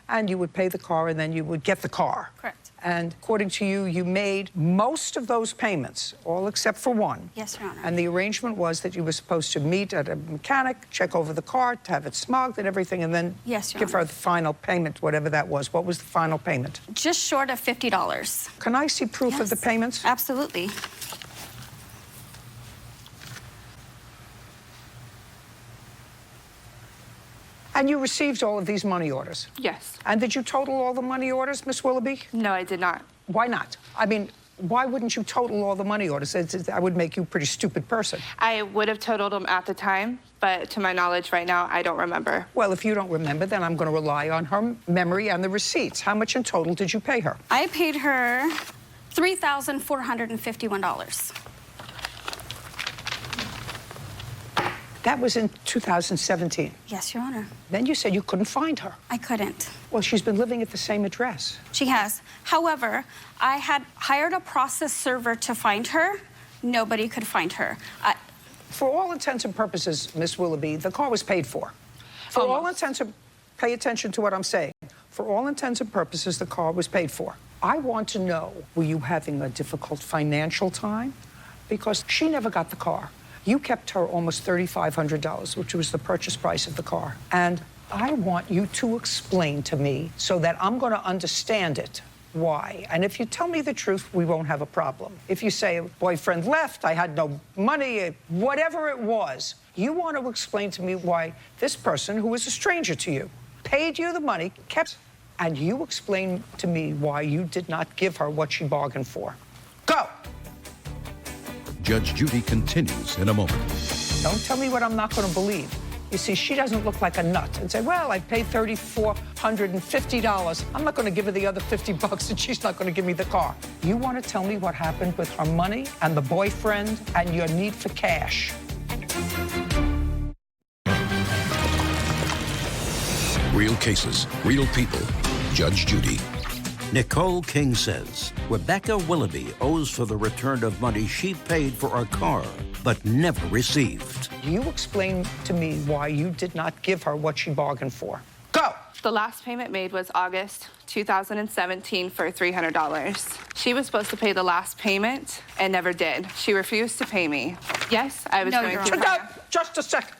and you would pay the car, and then you would get the car. Correct. And according to you, you made most of those payments, all except for one. Yes, Your Honor. And the arrangement was that you were supposed to meet at a mechanic, check over the car, to have it smogged and everything, and then Yes, Your give her the final payment, whatever that was. What was the final payment? Just short of $50. Can I see proof of the payments? Absolutely. And you received all of these money orders? Yes. And did you total all the money orders, Miss Willoughby? No, I did not. Why not? I mean, why wouldn't you total all the money orders? I would make you a pretty stupid person. I would have totaled them at the time, but to my knowledge right now, I don't remember. Well, if you don't remember, then I'm going to rely on her memory and the receipts. How much in total did you pay her? I paid her $3,451. That was in 2017. Yes, Your Honor. Then you said you couldn't find her. I couldn't. Well, she's been living at the same address. She has. However, I had hired a process server to find her. Nobody could find her. For all intents and purposes, Miss Willoughby, the car was paid for. For all intents and pay attention to what I'm saying. For all intents and purposes, the car was paid for. I want to know, were you having a difficult financial time? Because she never got the car. You kept her almost $3,500, which was the purchase price of the car. And I want you to explain to me so that I'm going to understand it, why. And if you tell me the truth, we won't have a problem. If you say a boyfriend left, I had no money, whatever it was, you want to explain to me why this person, who is a stranger to you, paid you the money, kept, and you explain to me why you did not give her what she bargained for. Go! Judge Judy continues in a moment. Don't tell me what I'm not going to believe. You see, she doesn't look like a nut and say, well, I paid $3,450. I'm not going to give her the other $50 and she's not going to give me the car. You want to tell me what happened with her money and the boyfriend and your need for cash. Real cases, real people. Judge Judy. Nicole King says Rebecca Willoughby owes for the return of money she paid for a car but never received. You explain to me why you did not give her what she bargained for. Go! The last payment made was August 2017 for $300. She was supposed to pay the last payment and never did. She refused to pay me. Yes, I was going to... Just a second.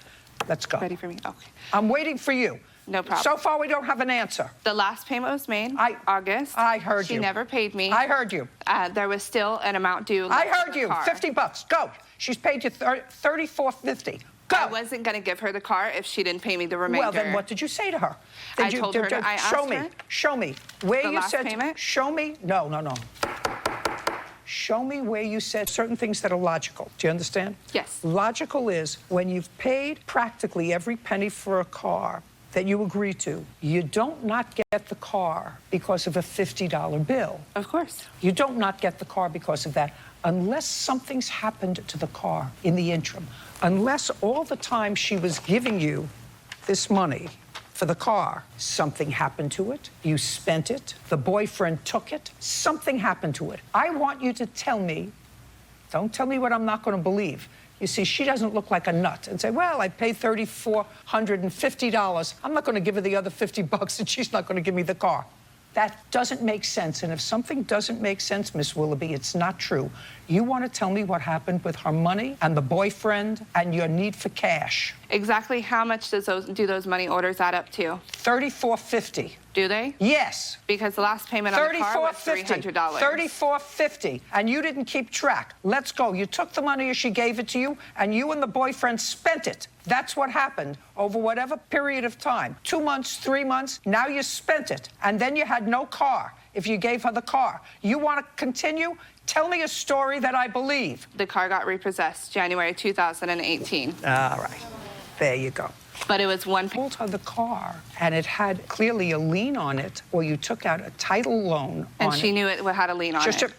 Let's go. Ready for me? Okay. I'm waiting for you. No problem. So far, we don't have an answer. The last payment was made August. I heard you. She never paid me. I heard you. There was still an amount due. I heard you. $50. Go. She's paid you $34.50. Go. I wasn't going to give her the car if she didn't pay me the remainder. Well, then what did you say to her? I told her. I asked her. Show me. Where you said payment? Show me. No. Show me where you said certain things that are logical. Do you understand? Yes. Logical is when you've paid practically every penny for a car that you agree to, you don't not get the car because of a $50 bill. Of course. You don't not get the car because of that unless something's happened to the car in the interim. Unless all the time she was giving you this money for for the car. Something happened to it. You spent it. The boyfriend took it. Something happened to it. I want you to tell me, don't tell me what I'm not going to believe. You see, she doesn't look like a nut and say, well, I paid $3,450. I'm not going to give her the other $50 and she's not going to give me the car. That doesn't make sense. And if something doesn't make sense, Miss Willoughby, it's not true. You want to tell me what happened with her money and the boyfriend and your need for cash. Exactly how much do those money orders add up to? $34.50. Do they? Yes. Because the last payment on the car was $300. $34.50. And you didn't keep track. Let's go. You took the money as she gave it to you, and you and the boyfriend spent it. That's what happened over whatever period of time. 2 months, 3 months. Now you spent it. And then you had no car if you gave her the car. You want to continue? Tell me a story that I believe. The car got repossessed January 2018. All right. There you go. But it was one... Sold her the car, and it had clearly a lien on it, or you took out a title loan on it. And she knew it had a lien on it.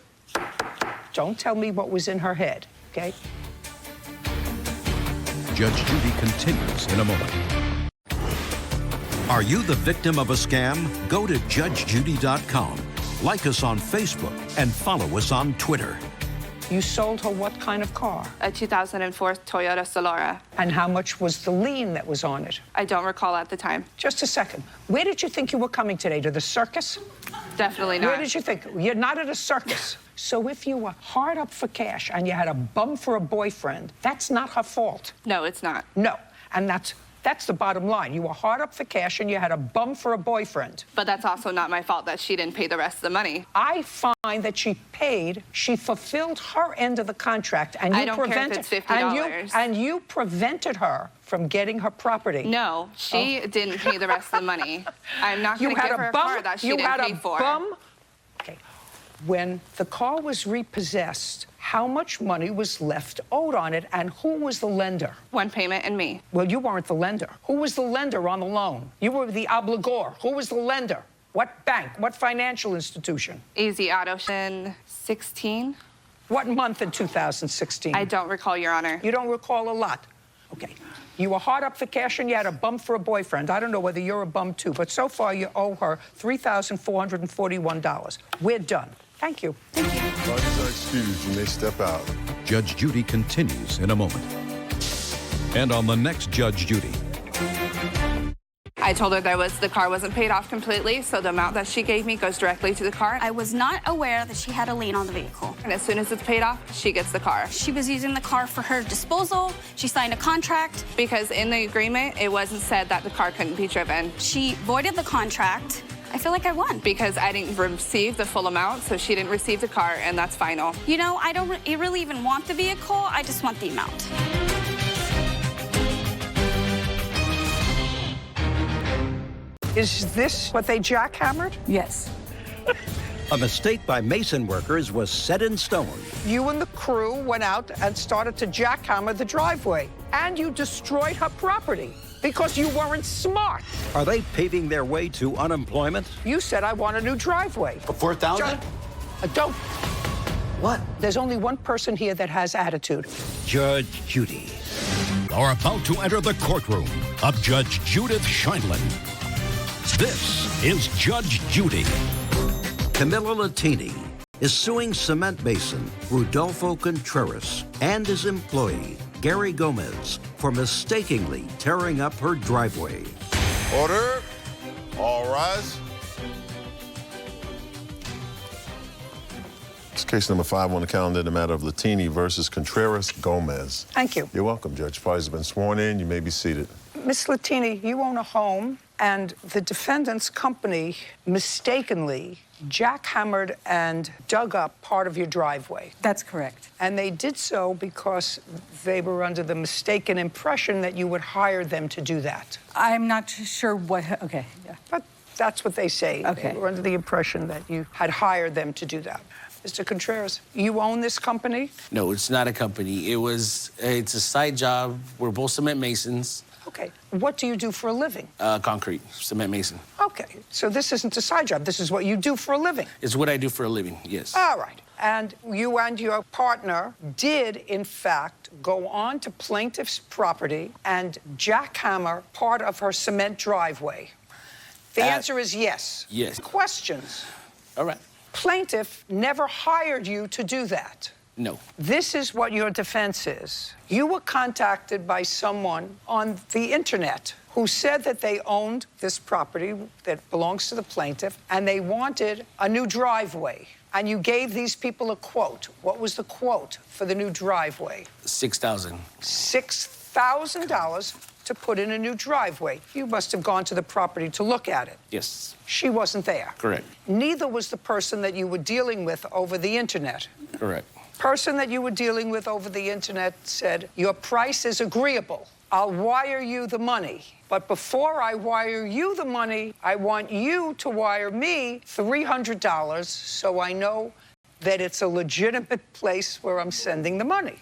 Don't tell me what was in her head, okay? Judge Judy continues in a moment. Are you the victim of a scam? Go to judgejudy.com. Like us on Facebook and follow us on Twitter. You sold her what kind of car? A 2004 Toyota Solara. And how much was the lien that was on it? I don't recall at the time. Just a second. Where did you think you were coming today? To the circus? Definitely not. Where did you think? You're not at a circus. So if you were hard up for cash and you had a bum for a boyfriend, that's not her fault. No, it's not. No. And that's the bottom line. You were hard up for cash and you had a bum for a boyfriend. But that's also not my fault that she didn't pay the rest of the money. I find that she paid, she fulfilled her end of the contract, and you prevented and you prevented her from getting her property. No, she didn't pay the rest of the money. I'm not going to give her a car that she didn't pay for. Okay. When the car was repossessed, how much money was left owed on it, and who was the lender? One payment and me. Well, you weren't the lender. Who was the lender on the loan? You were the obligor. Who was the lender? What bank? What financial institution? Easy Auto. In 16. What month in 2016? I don't recall, Your Honor. You don't recall a lot. Okay. You were hard up for cash and you had a bum for a boyfriend. I don't know whether you're a bum too, but so far you owe her $3,441. We're done. Thank you. Parties are excused. You may step out. Judge Judy continues in a moment. And on the next Judge Judy. I told her the car wasn't paid off completely, so the amount that she gave me goes directly to the car. I was not aware that she had a lien on the vehicle. And as soon as it's paid off, she gets the car. She was using the car for her disposal. She signed a contract. Because in the agreement, it wasn't said that the car couldn't be driven. She voided the contract. I feel like I won. Because I didn't receive the full amount, so she didn't receive the car, and that's final. You know, I don't really even want the vehicle. I just want the amount. Is this what they jackhammered? Yes. A mistake by mason workers was set in stone. You and the crew went out and started to jackhammer the driveway, and you destroyed her property because you weren't smart. Are they paving their way to unemployment? You said, I want a new driveway. For $4,000? Don't. What? There's only one person here that has attitude. Judge Judy. Are about to enter the courtroom of Judge Judith Sheindlin. This is Judge Judy. Camilla Latini is suing cement mason Rudolfo Contreras and his employee, Gary Gomez, for mistakenly tearing up her driveway. Order. All rise. It's case number 5 on the calendar, the matter of Latini versus Contreras Gomez. Thank you. You're welcome, Judge. Parties have been sworn in. You may be seated. Miss Latini, you own a home, and the defendant's company mistakenly jackhammered and dug up part of your driveway. That's correct. And they did so because they were under the mistaken impression that you would hire them to do that. I'm not sure what, okay. Yeah. But that's what they say. Okay. They were under the impression that you had hired them to do that. Mr. Contreras, you own this company? No, it's not a company. It's a side job. We're both cement masons. Okay. What do you do for a living? Concrete, cement mason. Okay. So this isn't a side job. This is what you do for a living. It's what I do for a living, yes. All right. And you and your partner did, in fact, go on to plaintiff's property and jackhammer part of her cement driveway. The answer is yes. Yes. Questions. All right. Plaintiff never hired you to do that. No. This is what your defense is. You were contacted by someone on the internet who said that they owned this property that belongs to the plaintiff and they wanted a new driveway. And you gave these people a quote. What was the quote for the new driveway? $6,000. $6,000 to put in a new driveway. You must have gone to the property to look at it. Yes. She wasn't there. Correct. Neither was the person that you were dealing with over the internet. Correct. Person that you were dealing with over the internet said, your price is agreeable. I'll wire you the money. But before I wire you the money, I want you to wire me $300 so I know that it's a legitimate place where I'm sending the money.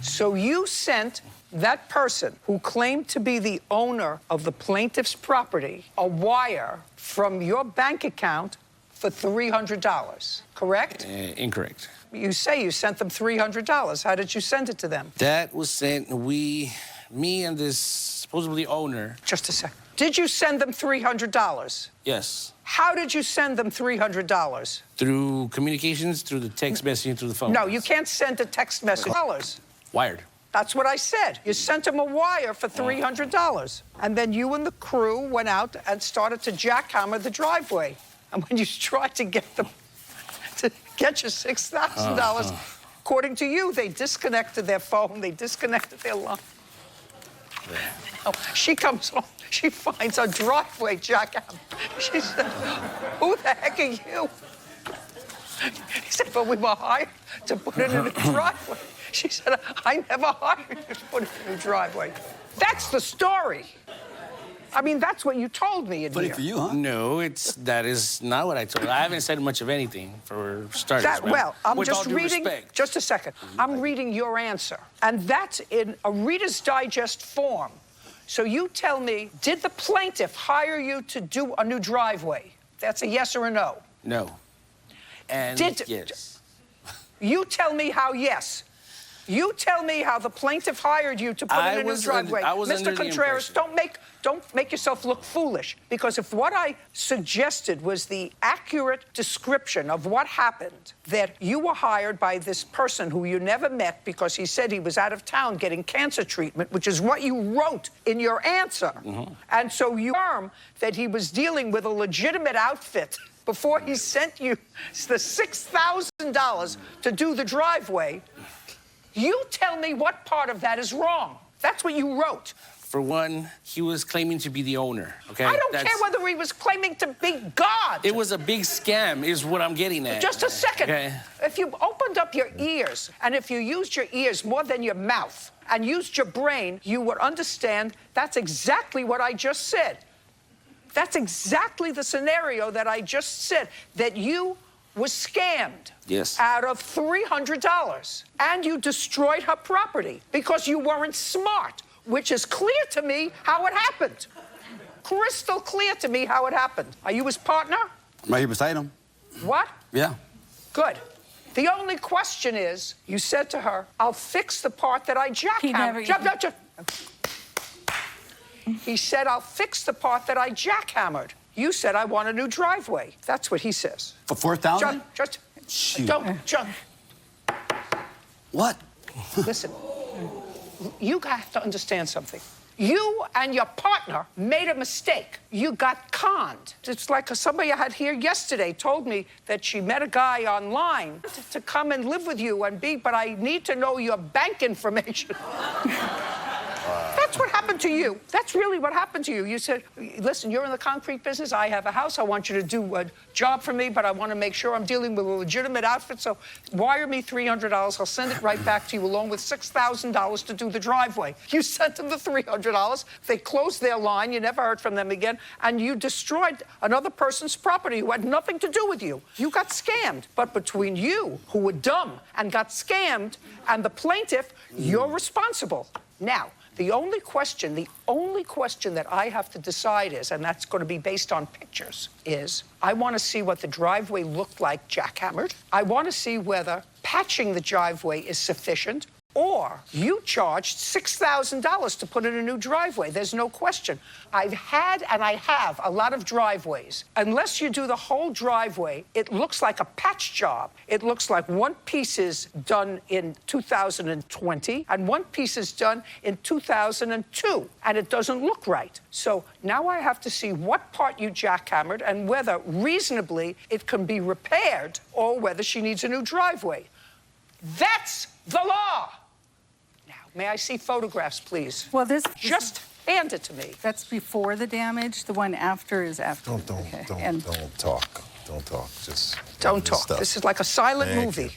So you sent that person who claimed to be the owner of the plaintiff's property a wire from your bank account for $300, correct? Incorrect. You say you sent them $300. How did you send it to them? That was sent, me and this supposedly owner. Just a second. Did you send them $300? Yes. How did you send them $300? Through communications, through the text messaging, through the phone. No, you can't send a text message. Wired. That's what I said. You sent them a wire for $300. And then you and the crew went out and started to jackhammer the driveway. And when you tried to get them to get you $6,000, according to you, they disconnected their phone, they disconnected their line. Oh, she comes home, she finds a driveway jackhammer. She said, who the heck are you? He said, but we were hired to put in a driveway. She said, I never hired you to put in a driveway. That's the story. I mean, that's what you told me in here. For you, huh? No, that is not what I told her. I haven't said much of anything, for starters. Well, I'm With just all due reading, respect. just a second. I'm reading your answer. And that's in a Reader's Digest form. So you tell me, did the plaintiff hire you to do a new driveway? That's a yes or a no. No. And yes. You tell me how yes. You tell me how the plaintiff hired you to put in a new driveway. Mr. Contreras, don't make yourself look foolish. Because if what I suggested was the accurate description of what happened, that you were hired by this person who you never met because he said he was out of town getting cancer treatment, which is what you wrote in your answer. And so you affirm that he was dealing with a legitimate outfit before he sent you the $6,000 to do the driveway. You tell me what part of that is wrong. That's what you wrote. For one, he was claiming to be the owner, okay? I don't care whether he was claiming to be God. It was a big scam, is what I'm getting at. Just a second. Okay. If you opened up your ears, and if you used your ears more than your mouth, and used your brain, you would understand that's exactly what I just said. That's exactly the scenario that I just said, that you was scammed out of $300. And you destroyed her property because you weren't smart, which is clear to me how it happened. Crystal clear to me how it happened. Are you his partner? I'm right here beside him. What? Yeah. Good. The only question is, you said to her, I'll fix the part that I jackhammered. He said, I'll fix the part that I jackhammered. You said, I want a new driveway. That's what he says. For $4,000? Don't jump. What? Listen, you have to understand something. You and your partner made a mistake. You got conned. It's like somebody I had here yesterday told me that she met a guy online to come and live with you and but I need to know your bank information. That's what happened to you. That's really what happened to you. You said, listen, you're in the concrete business. I have a house. I want you to do a job for me, but I want to make sure I'm dealing with a legitimate outfit. So wire me $300. I'll send it right back to you along with $6,000 to do the driveway. You sent them the $300. They closed their line. You never heard from them again. And you destroyed another person's property who had nothing to do with you. You got scammed. But between you, who were dumb and got scammed, and the plaintiff, you're responsible. Now, The only question that I have to decide is, and that's going to be based on pictures, is I want to see what the driveway looked like jackhammered. I want to see whether patching the driveway is sufficient, or you charged $6,000 to put in a new driveway. There's no question. I've had and I have a lot of driveways. Unless you do the whole driveway, it looks like a patch job. It looks like one piece is done in 2020 and one piece is done in 2002, and it doesn't look right. So now I have to see what part you jackhammered and whether reasonably it can be repaired or whether she needs a new driveway. That's the law. Now, may I see photographs, please? Well, this just hand it to me. That's before the damage. The one after is after. Don't talk. Don't talk. Just don't talk. Stuff. This is like a silent Thank movie.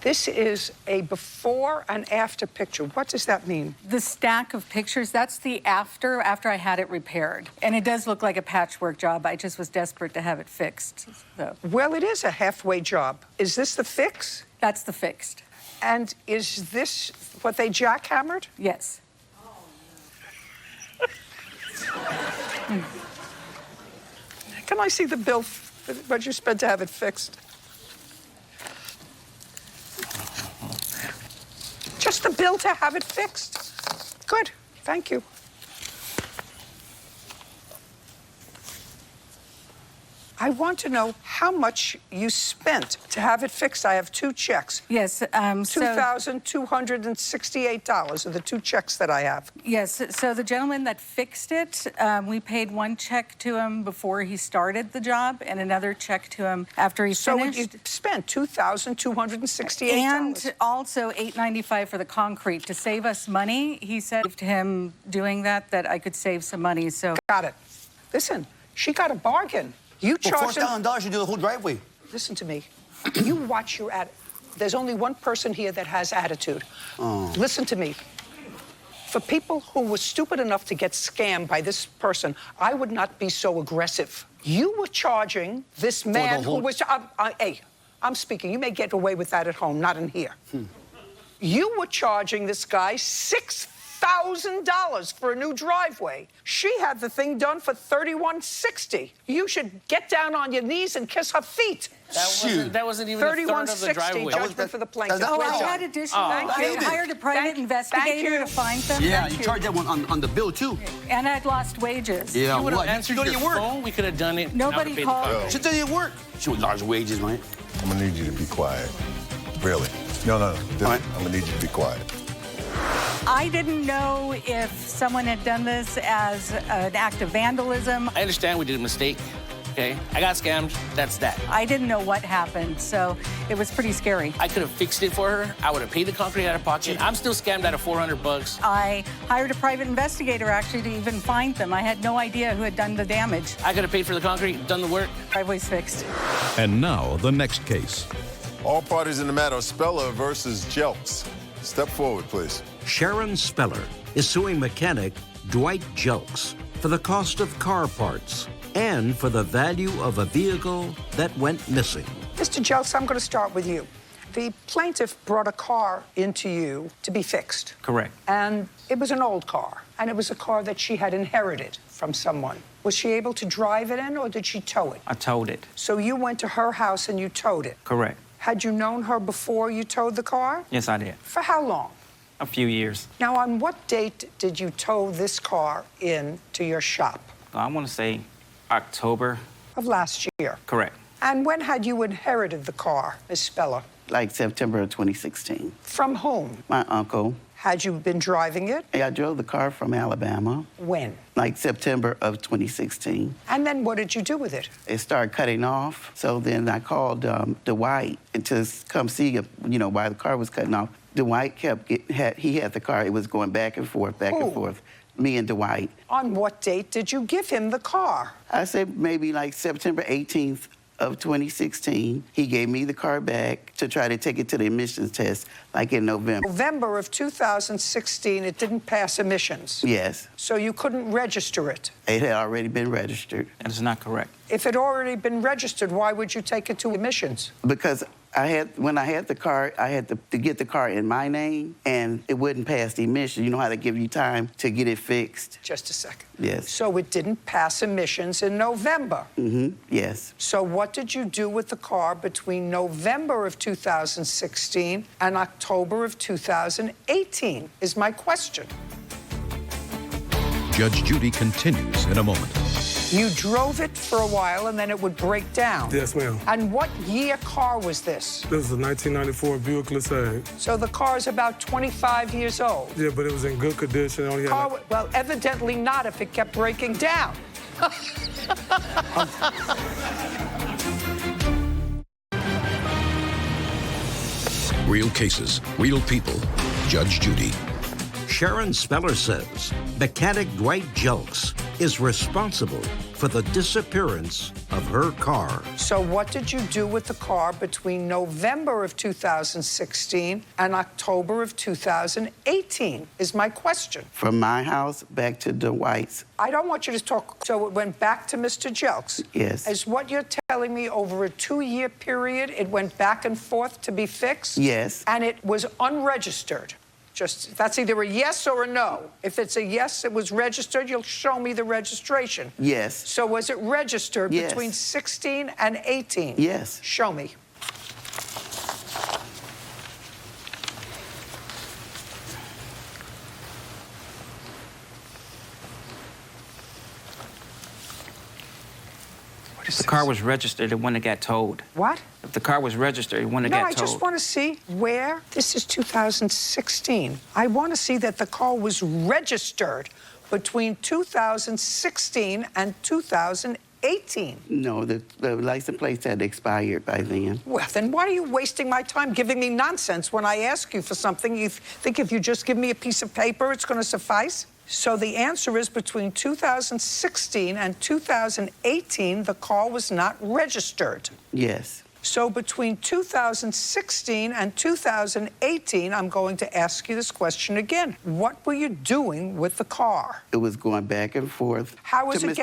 This is a before and after picture. What does that mean? The stack of pictures, that's the after I had it repaired. And it does look like a patchwork job. I just was desperate to have it fixed. So. Well, it is a halfway job. Is this the fix? That's the fixed. And is this what they jackhammered? Yes. Can I see the bill, what you spent to have it fixed? Just the bill to have it fixed. Good, thank you. I want to know how much you spent to have it fixed. I have two checks. Yes, $2,268 are the two checks that I have. Yes, so the gentleman that fixed it, we paid one check to him before he started the job and another check to him after he finished. So you spent $2,268. And also $895 for the concrete. To save us money, he said to him doing that I could save some money, so. Got it. Listen, she got a bargain. You charge $4,000, you do the whole driveway. Listen to me. You watch your attitude. There's only one person here that has attitude. Oh. Listen to me. For people who were stupid enough to get scammed by this person, I would not be so aggressive. You were charging this man who was... hey, I'm speaking. You may get away with that at home, not in here. You were charging this guy $6,000 for a new driveway. She had the thing done for $3,160. You should get down on your knees and kiss her feet. That wasn't even a third of the driveway. Judgment for the plaintiff. Oh, I had additional. I hired a private investigator to find them. Yeah, you charged that one on the bill, too. And I'd lost wages. Yeah, you would have answered your phone. We could have done it. Nobody called. She tell you at work. She would large wages, man. I'm gonna need you to be quiet. Really. No. I'm gonna need you to be quiet. I didn't know if someone had done this as an act of vandalism. I understand we did a mistake, okay? I got scammed, that's that. I didn't know what happened, so it was pretty scary. I could have fixed it for her. I would have paid the concrete out of pocket. I'm still scammed out of $400. I hired a private investigator, actually, to even find them. I had no idea who had done the damage. I could have paid for the concrete, done the work. Driveway's fixed. And now, the next case. All parties in the matter, Speller versus Jelks. Step forward, please. Sharon Speller is suing mechanic Dwight Jelks for the cost of car parts and for the value of a vehicle that went missing. Mr. Jelks, I'm going to start with you. The plaintiff brought a car into you to be fixed. Correct. And it was an old car, and it was a car that she had inherited from someone. Was she able to drive it in, or did she tow it? I towed it. So you went to her house and you towed it? Correct. Had you known her before you towed the car? Yes, I did. For how long? A few years. Now, on what date did you tow this car in to your shop? I want to say October. Of last year? Correct. And when had you inherited the car, Ms. Speller? Like September of 2016. From whom? My uncle. Had you been driving it? I drove the car from Alabama. When? Like September of 2016. And then what did you do with it? It started cutting off. So then I called Dwight to come see, why the car was cutting off. Dwight he had the car. It was going back and forth, and forth. Me and Dwight. On what date did you give him the car? I said maybe like September 18th of 2016. He gave me the car back to try to take it to the emissions test, like in November. November of 2016, it didn't pass emissions. Yes. So you couldn't register it? It had already been registered. That is not correct. If it already been registered, why would you take it to emissions? Because when I had the car, I had to get the car in my name, and it wouldn't pass the emission. You know how they give you time to get it fixed? Just a second. Yes. So it didn't pass emissions in November. Yes. So what did you do with the car between November of 2016 and October of 2018 is my question. Judge Judy continues in a moment. You drove it for a while and then it would break down. Yes, ma'am. And what year car was this? This was a 1994 Buick LeSabre. So the car's about 25 years old. Yeah, but it was in good condition. It only had Well, evidently not if it kept breaking down. Real cases, real people. Judge Judy. Sharon Speller says mechanic Dwight Jelks is responsible for the disappearance of her car. So what did you do with the car between November of 2016 and October of 2018 is my question. From my house back to Dwight's. I don't want you to talk. So it went back to Mr. Jelks. Yes. Is what you're telling me over a 2-year period, it went back and forth to be fixed? Yes. And it was unregistered. That's either a yes or a no. If it's a yes, it was registered, you'll show me the registration. Yes. So was it registered Yes. between 16 and 18? Yes. Show me. If the car was registered, it wouldn't have got towed. What? If the car was registered, it wouldn't have got I towed. just want to see where. This is 2016. I want to see that the car was registered between 2016 and 2018. No, the license plates had expired by then. Well, then why are you wasting my time giving me nonsense when I ask you for something? You think if you just give me a piece of paper, it's going to suffice? So the answer is between 2016 and 2018, the car was not registered. Yes. So between 2016 and 2018, I'm going to ask you this question again. What were you doing with the car? It was going back and forth. How is it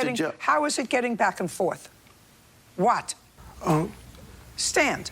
getting back and forth? What? Stand.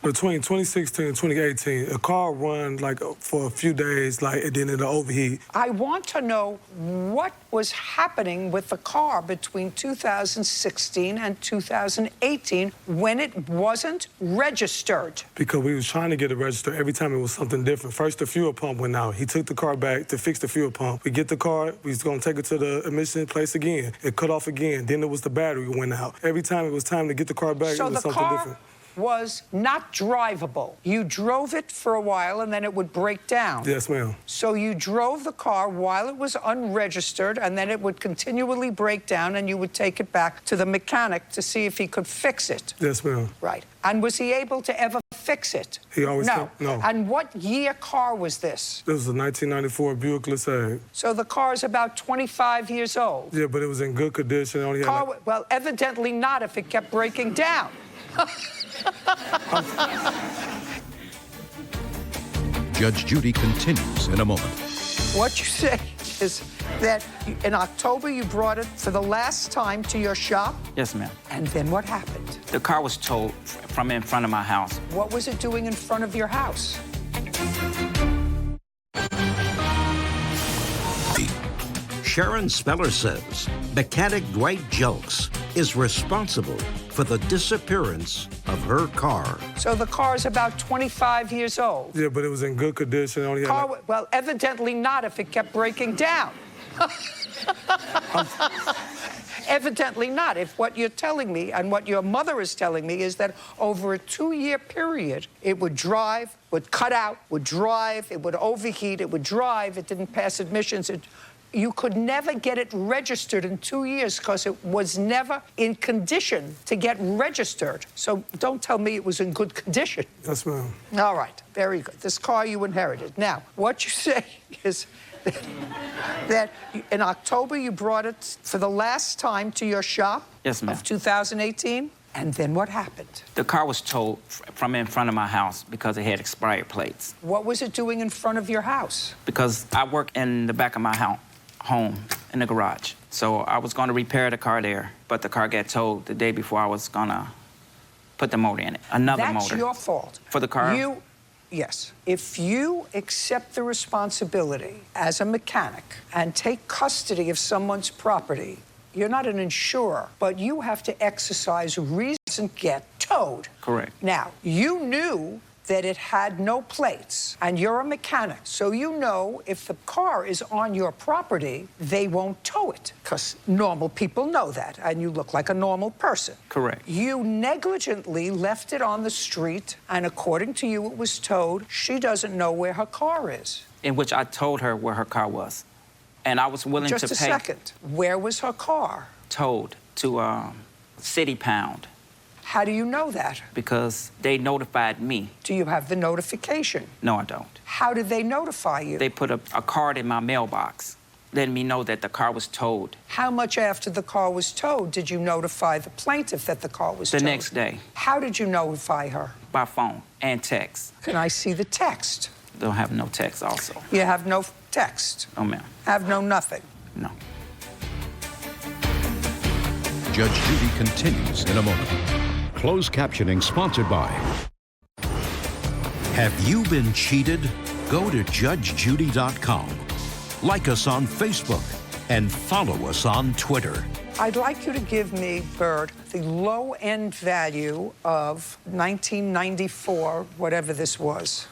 Between 2016 and 2018, a car run like for a few days, and then it'll overheat. I want to know what was happening with the car between 2016 and 2018 when it wasn't registered. Because we was trying to get it registered. Every time it was something different. First, the fuel pump went out. He took the car back to fix the fuel pump. We get the car, we was gonna take it to the emission place again. It cut off again. Then it was the battery went out. Every time it was time to get the car back, it was something different. Was not drivable. You drove it for a while and then it would break down. Yes, ma'am. So you drove the car while it was unregistered and then it would continually break down and you would take it back to the mechanic to see if he could fix it. Yes, ma'am. Right. And was he able to ever fix it? He always No. No. And what year car was this? This was a 1994 Buick LeSabre. So the car is about 25 years old. Yeah, but it was in good condition. It only had Well, evidently not if it kept breaking down. Judge Judy continues in a moment. What you say is that in October you brought it for the last time to your shop? Yes, ma'am. And then what happened? The car was towed from in front of my house. What was it doing in front of your house? Sharon Speller says mechanic Dwight Jelks is responsible for the disappearance of her car. So the car is about 25 years old. Yeah, but it was in good condition. It only had Well, evidently not if it kept breaking down. Evidently not. If what you're telling me and what your mother is telling me is that over a 2-year period, it would drive, would cut out, would drive, it would overheat, it would drive, it didn't pass admissions. You could never get it registered in 2 years because it was never in condition to get registered. So don't tell me it was in good condition. Yes, ma'am. All right, very good. This car you inherited. Now, what you say is that in October you brought it for the last time to your shop? Yes, ma'am. Of 2018? And then what happened? The car was towed from in front of my house because it had expired plates. What was it doing in front of your house? Because I work in the back of my house. home in the garage. So I was going to repair the car there, but the car got towed the day before I was going to put the motor in it. Another motor. That's your fault. For the car? Yes. If you accept the responsibility as a mechanic and take custody of someone's property, you're not an insurer, but you have to exercise reason and get towed. Correct. Now, you knew that it had no plates, and you're a mechanic, so you know if the car is on your property, they won't tow it, because normal people know that, and you look like a normal person. Correct. You negligently left it on the street, and according to you, it was towed. She doesn't know where her car is. In which I told her where her car was. And I was willing to pay. Just a second. Where was her car? Towed to City Pound. How do you know that? Because they notified me. Do you have the notification? No, I don't. How did they notify you? They put a card in my mailbox letting me know that the car was towed. How much after the car was towed did you notify the plaintiff that the car was towed? The next day. How did you notify her? By phone and text. Can I see the text? Don't have no text also. You have no text? Oh, ma'am. Have no nothing? No. Judge Judy continues in a moment. Closed captioning sponsored by. Have you been cheated? Go to judgejudy.com. Like us on Facebook and follow us on Twitter. I'd like you to give me, Bird, the low-end value of 1994, whatever this was.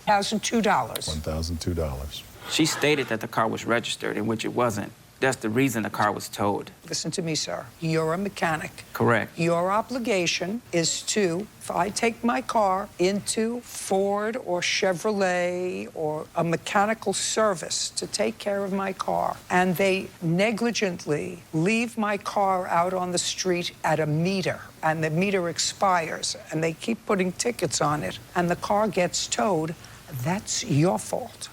$1,002. $1,002. She stated that the car was registered, in which it wasn't. That's the reason the car was towed. Listen to me, sir. You're a mechanic. Correct. Your obligation is to, if I take my car into Ford or Chevrolet or a mechanical service to take care of my car, and they negligently leave my car out on the street at a meter, and the meter expires, and they keep putting tickets on it, and the car gets towed, that's your fault.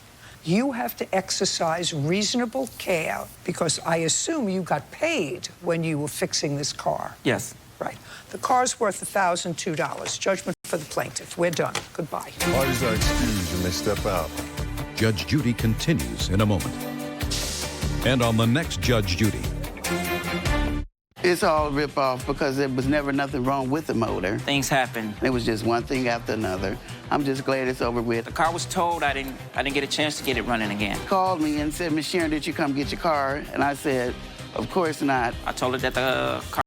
You have to exercise reasonable care because I assume you got paid when you were fixing this car. Yes. Right. The car's worth $1,002. Judgment for the plaintiff. We're done. Goodbye. Parties are excused and they step out. Judge Judy continues in a moment. And on the next Judge Judy. It's all rip-off because there was never nothing wrong with the motor. Things happen. It was just one thing after another. I'm just glad it's over with. The car was towed. I didn't get a chance to get it running again. Called me and said, Miss Sharon, did you come get your car? And I said, of course not. I told her that the car